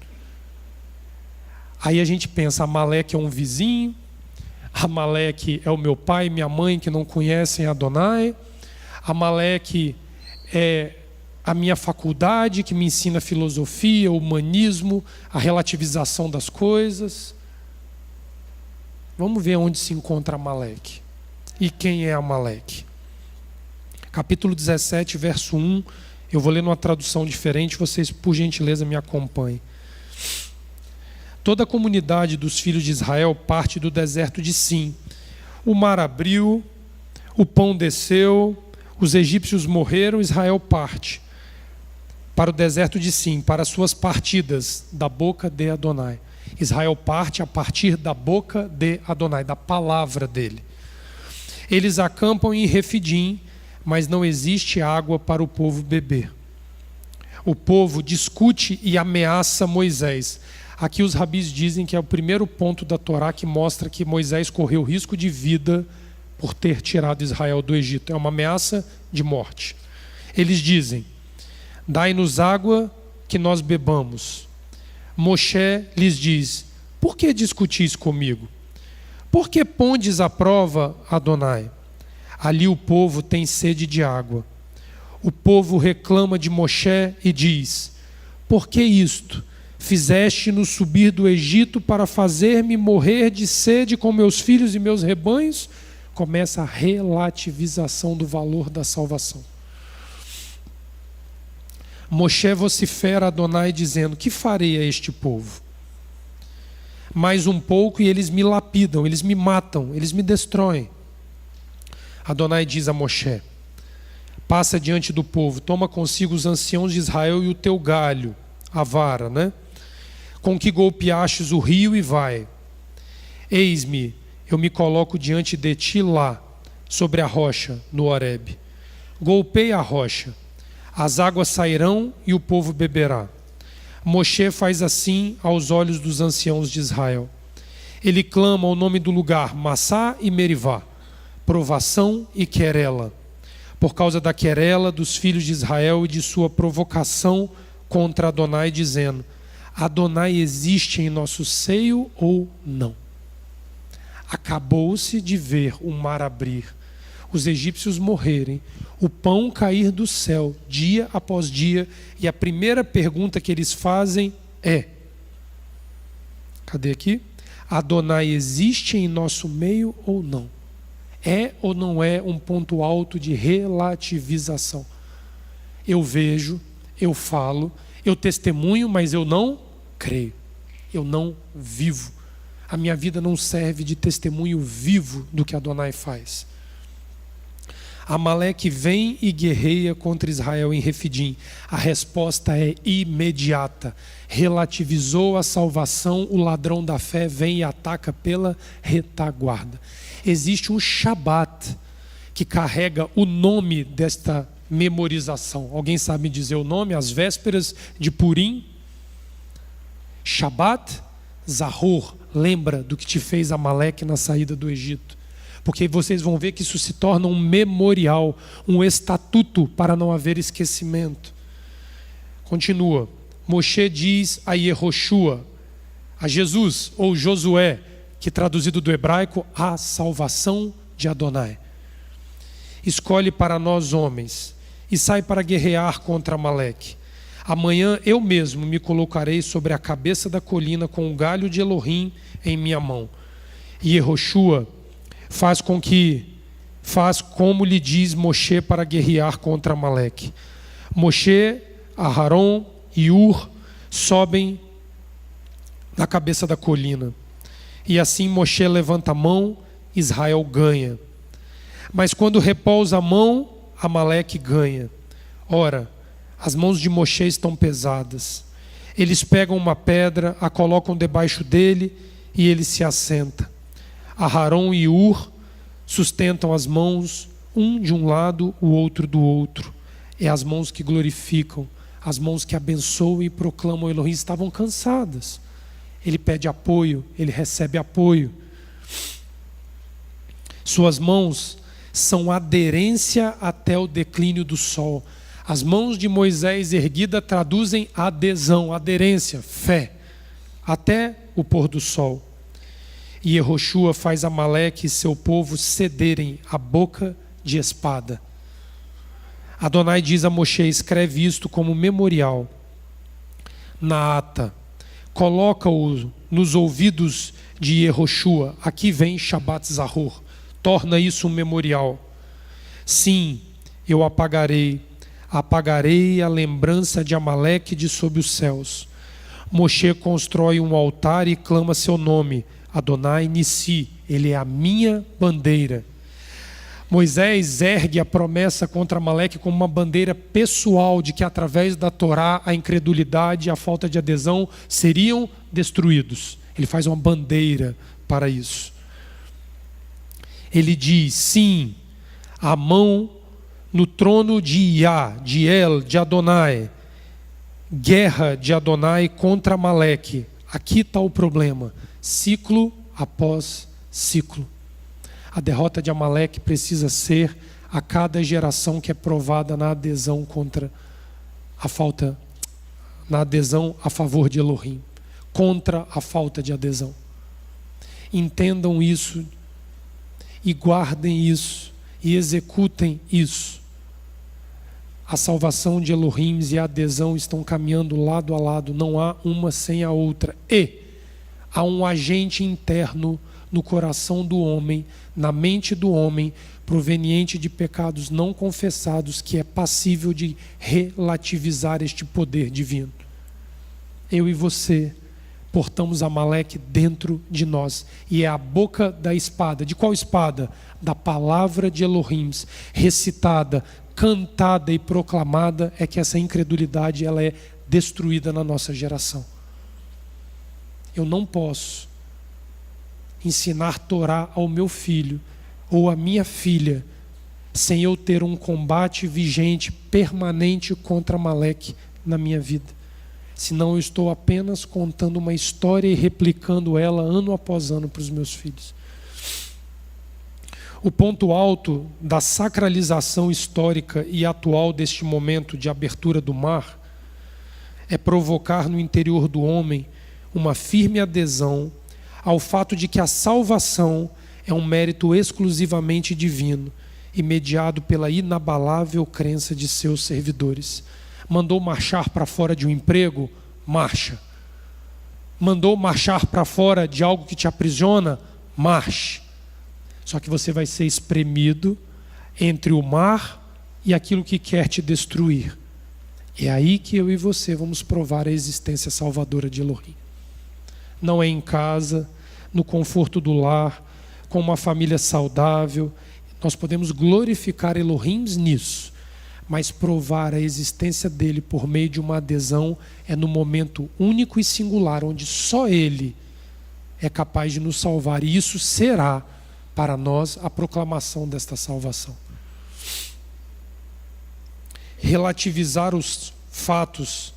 Aí a gente pensa: Amaleque é um vizinho, Amaleque é o meu pai e minha mãe que não conhecem Adonai, Amaleque é a minha faculdade que me ensina filosofia, humanismo, a relativização das coisas. Vamos ver onde se encontra Amaleque. E quem é Amaleque? Capítulo 17, verso 1. Eu vou ler numa tradução diferente, vocês por gentileza me acompanhem. Toda a comunidade dos filhos de Israel parte do deserto de Sim. O mar abriu, o pão desceu, os egípcios morreram, Israel parte para o deserto de Sim, para as suas partidas da boca de Adonai. Israel parte a partir da boca de Adonai, da palavra dele. Eles acampam em Refidim, mas não existe água para o povo beber. O povo discute e ameaça Moisés. Aqui os rabis dizem que é o primeiro ponto da Torá que mostra que Moisés correu risco de vida por ter tirado Israel do Egito. É uma ameaça de morte. Eles dizem: dai-nos água que nós bebamos. Moshe lhes diz: por que discutis comigo? Por que pondes à prova Adonai? Ali o povo tem sede de água. O povo reclama de Moshe e diz: por que isto? Fizeste-nos subir do Egito para fazer-me morrer de sede com meus filhos e meus rebanhos? Começa a relativização do valor da salvação. Moshe vocifera a Adonai dizendo: que farei a este povo? Mais um pouco e eles me lapidam, eles me matam, eles me destroem. Adonai diz a Moshe: passa diante do povo, toma consigo os anciãos de Israel e o teu galho, a vara, né? Com que golpeastes o rio e vai. Eis-me, eu me coloco diante de ti lá, sobre a rocha, no Horebe. Golpeia a rocha, as águas sairão e o povo beberá. Moshe faz assim aos olhos dos anciãos de Israel. Ele clama o nome do lugar, Massá e Merivá, provação e querela, por causa da querela dos filhos de Israel e de sua provocação contra Adonai, dizendo: Adonai existe em nosso seio ou não? Acabou-se de ver o mar abrir, os egípcios morrerem, o pão cair do céu dia após dia, e a primeira pergunta que eles fazem é: cadê aqui? Adonai existe em nosso meio ou não? É ou não é um ponto alto de relativização? Eu vejo, eu falo, eu testemunho, mas eu não creio, eu não vivo. A minha vida não serve de testemunho vivo do que Adonai faz. Amaleque vem e guerreia contra Israel em Refidim. A resposta é imediata. Relativizou a salvação, o ladrão da fé vem e ataca pela retaguarda. Existe um Shabat que carrega o nome desta memorização. Alguém sabe me dizer o nome? As vésperas de Purim. Shabat Zahor, lembra do que te fez Amaleque na saída do Egito. Porque vocês vão ver que isso se torna um memorial, um estatuto para não haver esquecimento. Continua. Moshe diz a Yehoshua, a Jesus, ou Josué, que traduzido do hebraico, a salvação de Adonai. Escolhe para nós homens e sai para guerrear contra Amaleque. Amanhã eu mesmo me colocarei sobre a cabeça da colina com o galho de Elohim em minha mão. E Yehoshua faz como lhe diz Moshe para guerrear contra Amaleque. Moshe, Aharon e Ur sobem na cabeça da colina. E assim Moshe levanta a mão, Israel ganha. Mas quando repousa a mão, Amaleque ganha. Ora, as mãos de Moshe estão pesadas. Eles pegam uma pedra, a colocam debaixo dele e ele se assenta. Aharon e Ur sustentam as mãos, um de um lado, o outro do outro. É as mãos que glorificam, as mãos que abençoam e proclamam Elohim. Estavam cansadas. Ele pede apoio, ele recebe apoio. Suas mãos são aderência até o declínio do sol. As mãos de Moisés erguidas traduzem adesão, aderência, fé, até o pôr do sol. E Yehoshua faz Amaleque e seu povo cederem a boca de espada. Adonai diz a Moshe: escreve isto como memorial na ata. Coloca-o nos ouvidos de Yehoshua. Aqui vem Shabbat Zahor. Torna isso um memorial. Sim, eu apagarei a lembrança de Amaleque de sob os céus. Moshe constrói um altar e clama seu nome, Adonai Nissi, ele é a minha bandeira. Moisés ergue a promessa contra Amaleque como uma bandeira pessoal de que através da Torá a incredulidade e a falta de adesão seriam destruídos. Ele faz uma bandeira para isso. Ele diz, sim, a mão no trono de Iá, de El, de Adonai, guerra de Adonai contra Amaleque. Aqui está o problema, ciclo após ciclo. A derrota de Amaleque precisa ser a cada geração que é provada na adesão contra a falta, na adesão a favor de Elohim, contra a falta de adesão. Entendam isso e guardem isso e executem isso. A salvação de Elohim e a adesão estão caminhando lado a lado, não há uma sem a outra. E há um agente interno no coração do homem, na mente do homem, proveniente de pecados não confessados, que é passível de relativizar este poder divino. Eu e você portamos Amaleque dentro de nós, e é a boca da espada. De qual espada? Da palavra de Elohim, recitada, cantada e proclamada, é que essa incredulidade ela é destruída na nossa geração. Eu não posso ensinar Torá ao meu filho ou à minha filha sem eu ter um combate vigente, permanente contra Amaleque na minha vida. Senão eu estou apenas contando uma história e replicando ela ano após ano para os meus filhos. O ponto alto da sacralização histórica e atual deste momento de abertura do mar é provocar no interior do homem uma firme adesão ao fato de que a salvação é um mérito exclusivamente divino e mediado pela inabalável crença de seus servidores. Mandou marchar para fora de um emprego? Marcha. Mandou marchar para fora de algo que te aprisiona? Marche. Só que você vai ser espremido entre o mar e aquilo que quer te destruir. É aí que eu e você vamos provar a existência salvadora de Elohim. Não é em casa, no conforto do lar, com uma família saudável. Nós podemos glorificar Elohim nisso, mas provar a existência dele por meio de uma adesão é no momento único e singular, onde só ele é capaz de nos salvar. E isso será para nós a proclamação desta salvação. Relativizar os fatos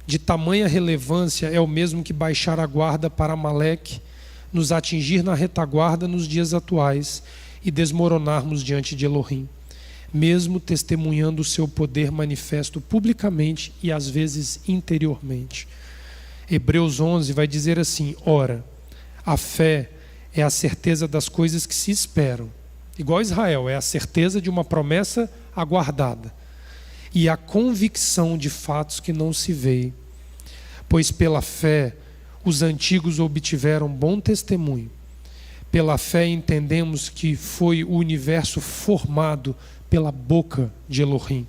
de tamanha relevância é o mesmo que baixar a guarda para Amaleque nos atingir na retaguarda nos dias atuais e desmoronarmos diante de Elohim, mesmo testemunhando o seu poder manifesto publicamente e às vezes interiormente. Hebreus 11 vai dizer assim: ora, a fé é a certeza das coisas que se esperam. Igual Israel, é a certeza de uma promessa aguardada. e a convicção de fatos que não se veem. Pois pela fé os antigos obtiveram bom testemunho. Pela fé entendemos que foi o universo formado pela boca de Elohim,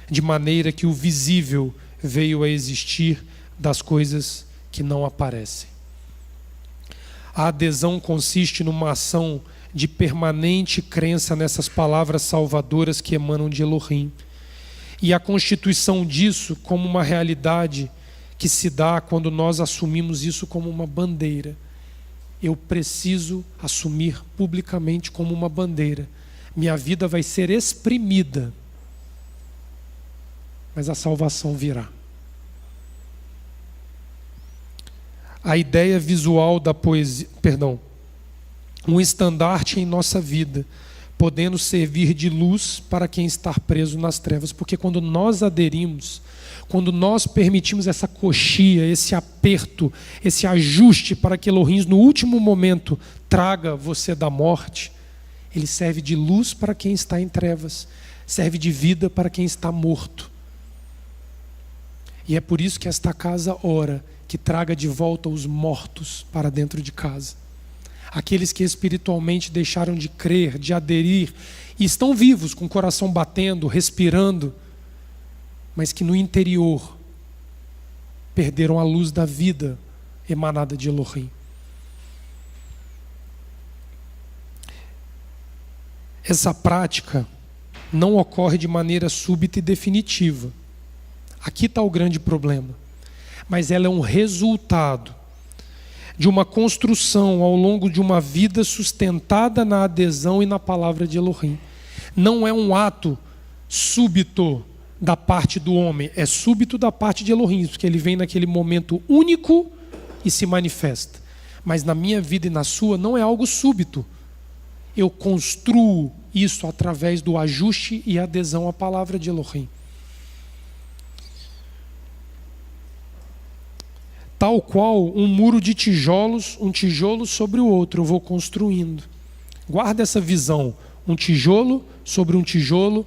de maneira que o visível veio a existir das coisas que não aparecem. A adesão consiste numa ação de permanente crença nessas palavras salvadoras que emanam de Elohim, e a constituição disso como uma realidade que se dá quando nós assumimos isso como uma bandeira. Eu preciso assumir publicamente como uma bandeira. Minha vida vai ser exprimida, mas a salvação virá. A ideia visual da poesia, um estandarte em nossa vida, podendo servir de luz para quem está preso nas trevas. Porque quando nós aderimos, quando nós permitimos essa coxia, esse aperto, esse ajuste para que Elohim no último momento traga você da morte, ele serve de luz para quem está em trevas, serve de vida para quem está morto. E é por isso que esta casa ora que traga de volta os mortos para dentro de casa. Aqueles que espiritualmente deixaram de crer, de aderir, e estão vivos, com o coração batendo, respirando, mas que no interior perderam a luz da vida emanada de Elohim. Essa prática não ocorre de maneira súbita e definitiva. Aqui está o grande problema. Mas ela é um resultado de uma construção ao longo de uma vida sustentada na adesão e na palavra de Elohim. Não é um ato súbito da parte do homem, é súbito da parte de Elohim, porque ele vem naquele momento único e se manifesta. Mas na minha vida e na sua não é algo súbito. Eu construo isso através do ajuste e adesão à palavra de Elohim. Tal qual um muro de tijolos, um tijolo sobre o outro, eu vou construindo. Guarda essa visão, um tijolo sobre um tijolo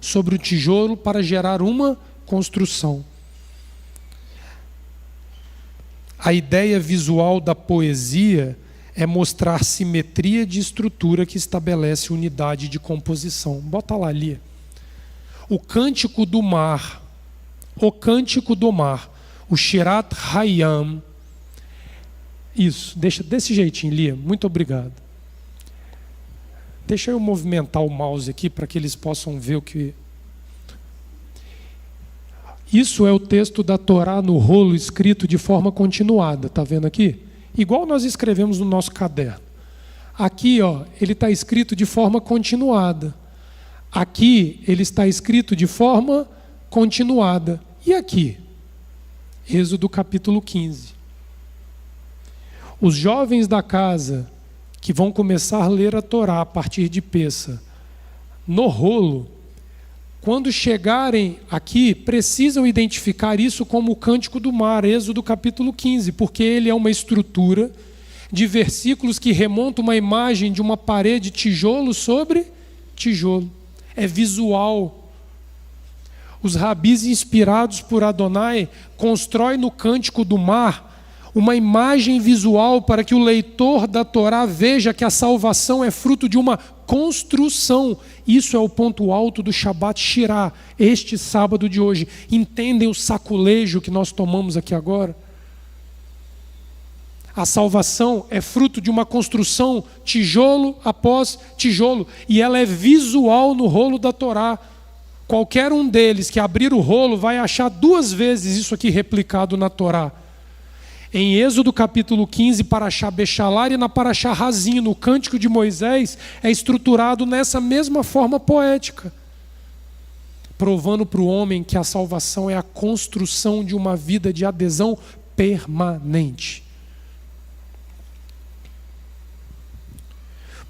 sobre o tijolo para gerar uma construção. A ideia visual da poesia é mostrar simetria de estrutura que estabelece unidade de composição. Bota lá, Lia. O cântico do mar, o Shirat Hayam. Isso, deixa desse jeitinho, Lia. Muito obrigado. Deixa eu movimentar o mouse aqui para que eles possam ver o que... Isso é o texto da Torá no rolo escrito de forma continuada. Está vendo aqui? Igual nós escrevemos no nosso caderno. Aqui, ele está escrito de forma continuada. Aqui, ele está escrito de forma continuada. E aqui? Êxodo capítulo 15. Os jovens da casa que vão começar a ler a Torá a partir de Pêssah, no rolo, quando chegarem aqui, precisam identificar isso como o Cântico do Mar, Êxodo capítulo 15, porque ele é uma estrutura de versículos que remonta uma imagem de uma parede tijolo sobre tijolo. É visual. Os rabis inspirados por Adonai constroem no Cântico do Mar uma imagem visual para que o leitor da Torá veja que a salvação é fruto de uma construção. Isso é o ponto alto do Shabbat Shirah, este sábado de hoje. Entendem o saculejo que nós tomamos aqui agora? A salvação é fruto de uma construção tijolo após tijolo, e ela é visual no rolo da Torá. Qualquer um deles que abrir o rolo vai achar 2 vezes isso aqui replicado na Torá. Em Êxodo capítulo 15, Parashá Bechalar, e na Parashá Razim, no Cântico de Moisés, é estruturado nessa mesma forma poética, provando para o homem que a salvação é a construção de uma vida de adesão permanente.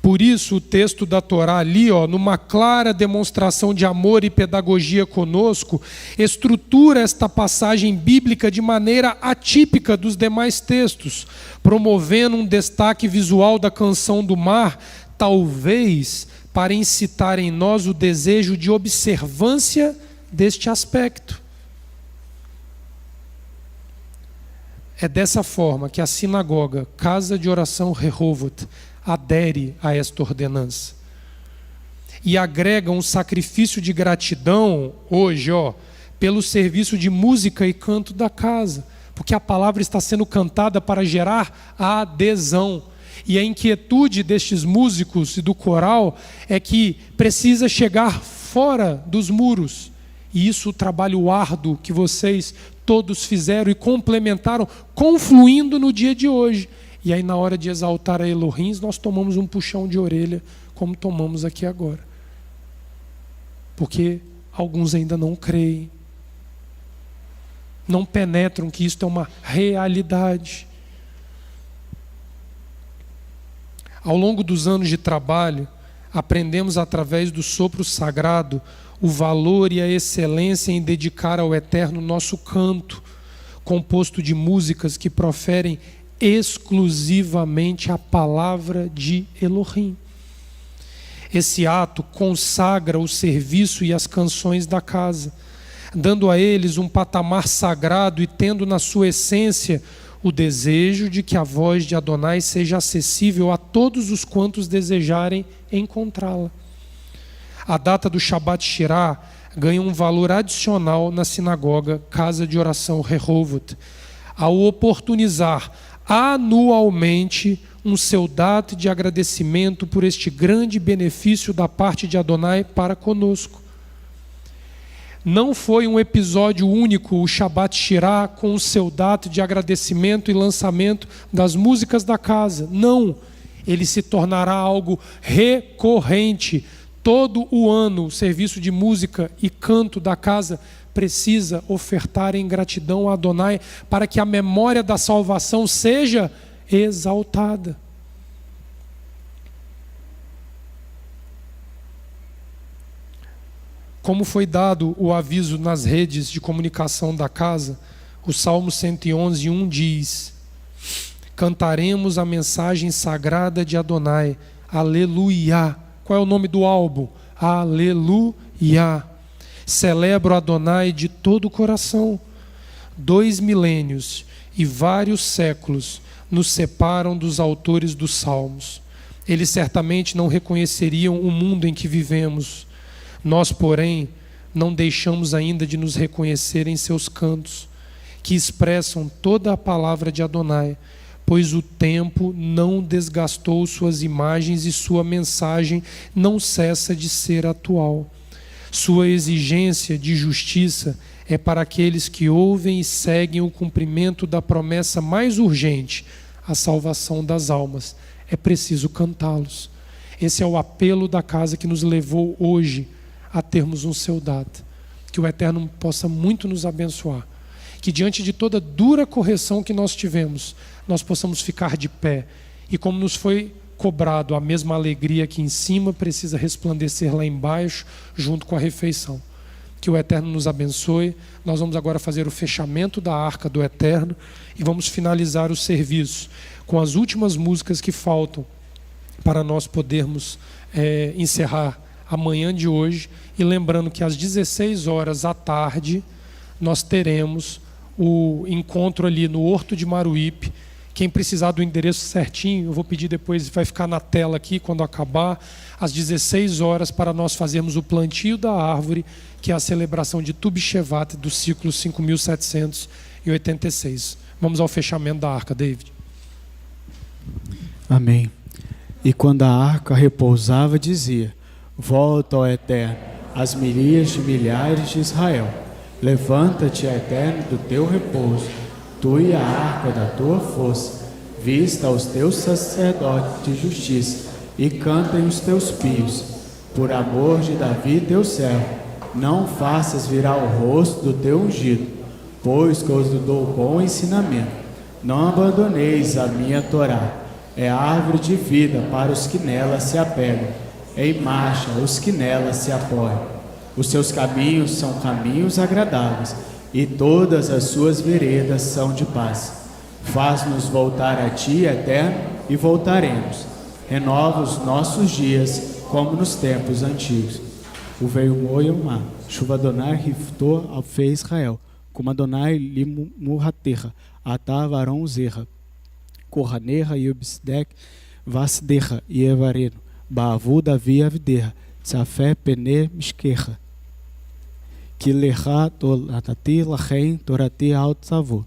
Por isso o texto da Torá ali, numa clara demonstração de amor e pedagogia conosco, estrutura esta passagem bíblica de maneira atípica dos demais textos, promovendo um destaque visual da canção do mar, talvez para incitar em nós o desejo de observância deste aspecto. É dessa forma que a sinagoga, casa de oração Rehovot, adere a esta ordenança. E agrega um sacrifício de gratidão hoje, pelo serviço de música e canto da casa, porque a palavra está sendo cantada para gerar a adesão. E a inquietude destes músicos e do coral é que precisa chegar fora dos muros. E isso, o trabalho árduo que vocês todos fizeram e complementaram, confluindo no dia de hoje. E aí, na hora de exaltar a Elohim, nós tomamos um puxão de orelha, como tomamos aqui agora. Porque alguns ainda não creem, não penetram que isto é uma realidade. Ao longo dos anos de trabalho, aprendemos através do sopro sagrado o valor e a excelência em dedicar ao Eterno nosso canto, composto de músicas que proferem exclusivamente a palavra de Elohim. Esse ato consagra o serviço e as canções da casa, dando a eles um patamar sagrado e tendo na sua essência o desejo de que a voz de Adonai seja acessível a todos os quantos desejarem encontrá-la. A data do Shabbat Shirah ganha um valor adicional na sinagoga, casa de oração Rehovot, ao oportunizar anualmente um seudat de agradecimento por este grande benefício da parte de Adonai para conosco. Não foi um episódio único o Shabbat Shirah com o seudat de agradecimento e lançamento das músicas da casa. Não, ele se tornará algo recorrente. Todo o ano o serviço de música e canto da casa precisa ofertar em gratidão a Adonai para que a memória da salvação seja exaltada. Como foi dado o aviso nas redes de comunicação da casa, o Salmo 111:1 diz: cantaremos a mensagem sagrada de Adonai, aleluia. Qual é o nome do álbum? Aleluia. Celebro Adonai de todo o coração. 2 milênios e vários séculos nos separam dos autores dos salmos. Eles certamente não reconheceriam o mundo em que vivemos. Nós, porém, não deixamos ainda de nos reconhecer em seus cantos, que expressam toda a palavra de Adonai, pois o tempo não desgastou suas imagens e sua mensagem não cessa de ser atual. Sua exigência de justiça é para aqueles que ouvem e seguem o cumprimento da promessa mais urgente, a salvação das almas. É preciso cantá-los. Esse é o apelo da casa que nos levou hoje a termos um seudat. Que o Eterno possa muito nos abençoar. Que diante de toda dura correção que nós tivemos, nós possamos ficar de pé. E como nos foi cobrado, a mesma alegria aqui em cima precisa resplandecer lá embaixo, junto com a refeição. Que o Eterno nos abençoe. Nós vamos agora fazer o fechamento da arca do Eterno e vamos finalizar o serviço com as últimas músicas que faltam para nós podermos encerrar a manhã de hoje. E lembrando que às 16 horas à tarde nós teremos o encontro ali no Horto de Maruípe. Quem precisar do endereço certinho, eu vou pedir depois, vai ficar na tela aqui quando acabar, às 16 horas, para nós fazermos o plantio da árvore, que é a celebração de Tu B'Shevat do ciclo 5786. Vamos ao fechamento da arca, David. Amém. E quando a arca repousava, dizia: volta, ó Eterno, às milhares de milhares de Israel. Levanta-te, Eterno, do teu repouso, tu e a arca da tua força. Vista aos teus sacerdotes de justiça e cantem os teus pios. Por amor de Davi, teu servo, não faças virar o rosto do teu ungido, pois que os dou bom ensinamento. Não abandoneis a minha Torá. É árvore de vida para os que nela se apegam. Em marcha os que nela se apoiam. Os seus caminhos são caminhos agradáveis, e todas as suas veredas são de paz. Faz-nos voltar a ti, Eterno, e voltaremos. Renova os nossos dias como nos tempos antigos. O veio Moiomá, chuva Adonai riftou ao fez Israel, como Adonai limurraterra, atá varão zerra, corranerra e obsdec vasderra e evareno, baavu Davi aviderra, tsafé pene misquerra, que lerra tolatati lachem torati alt savu.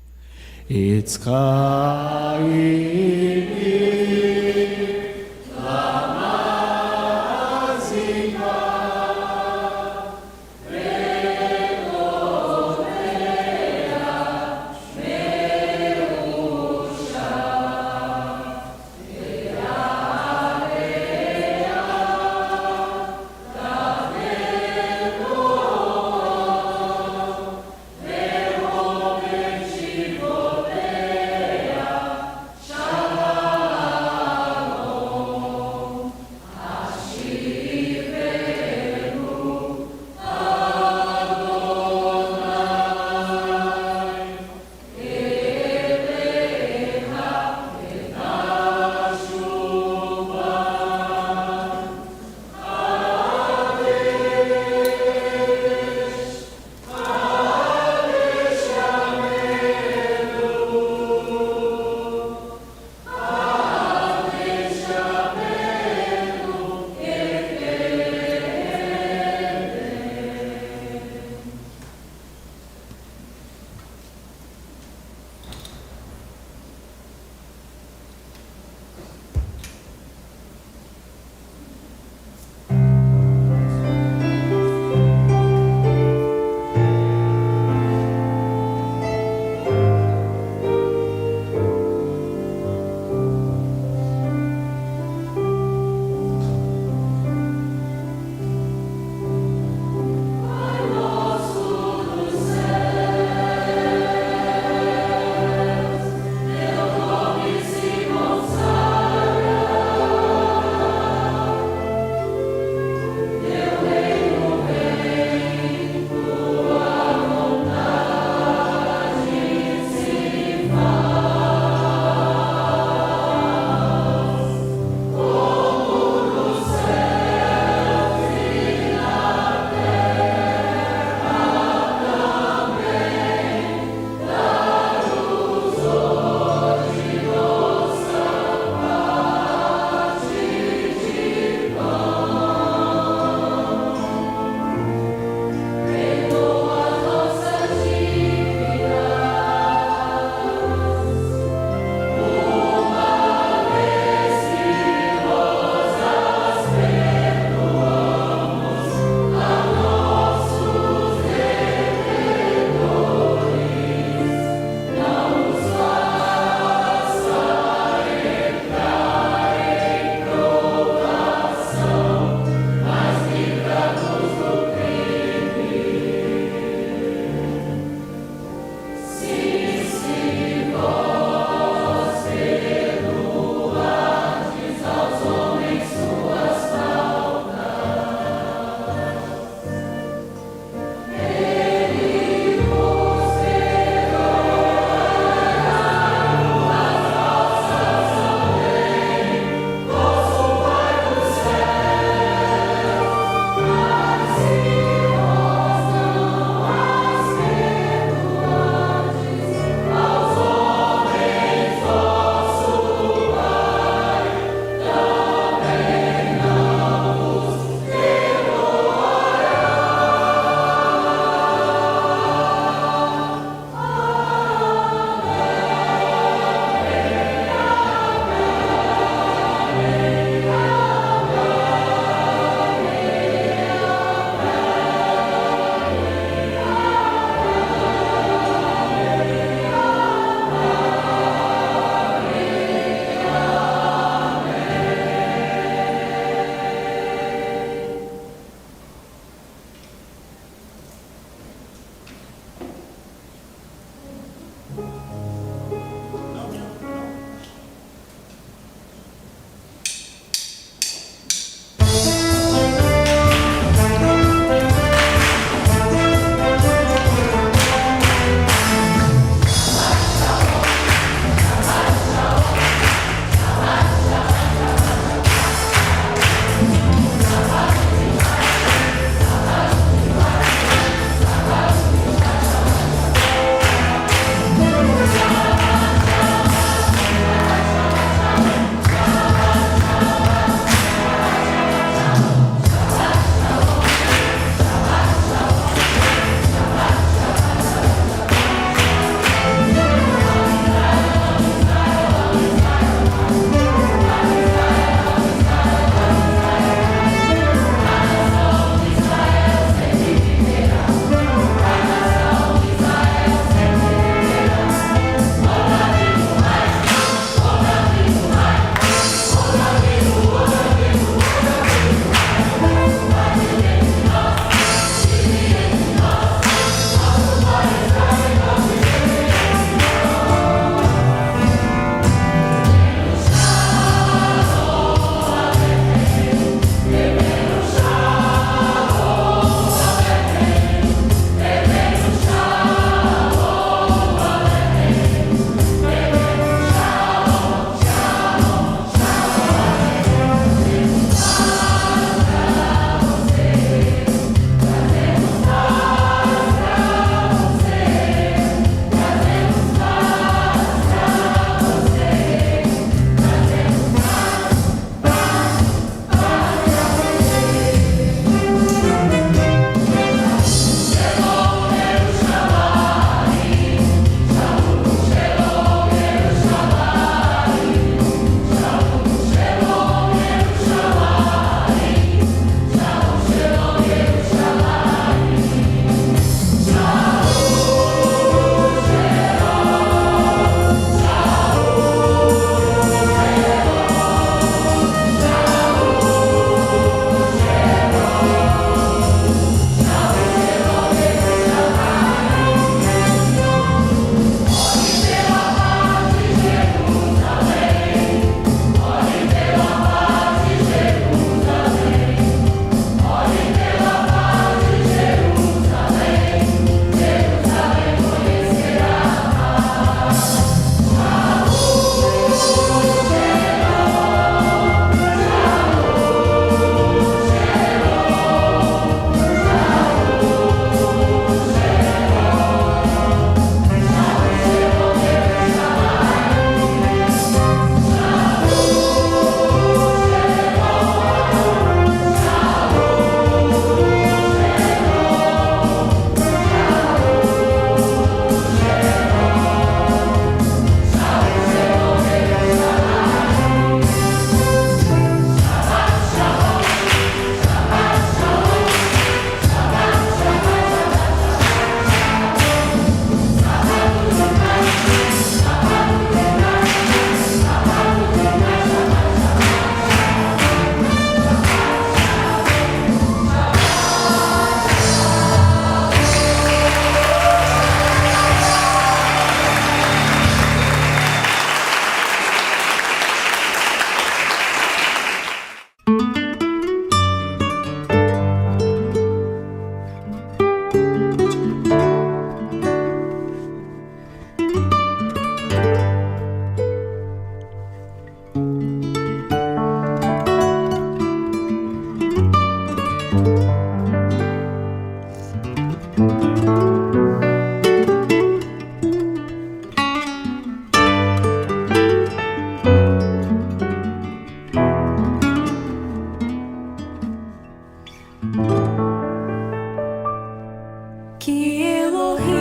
Que Elohim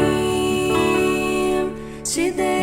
te dê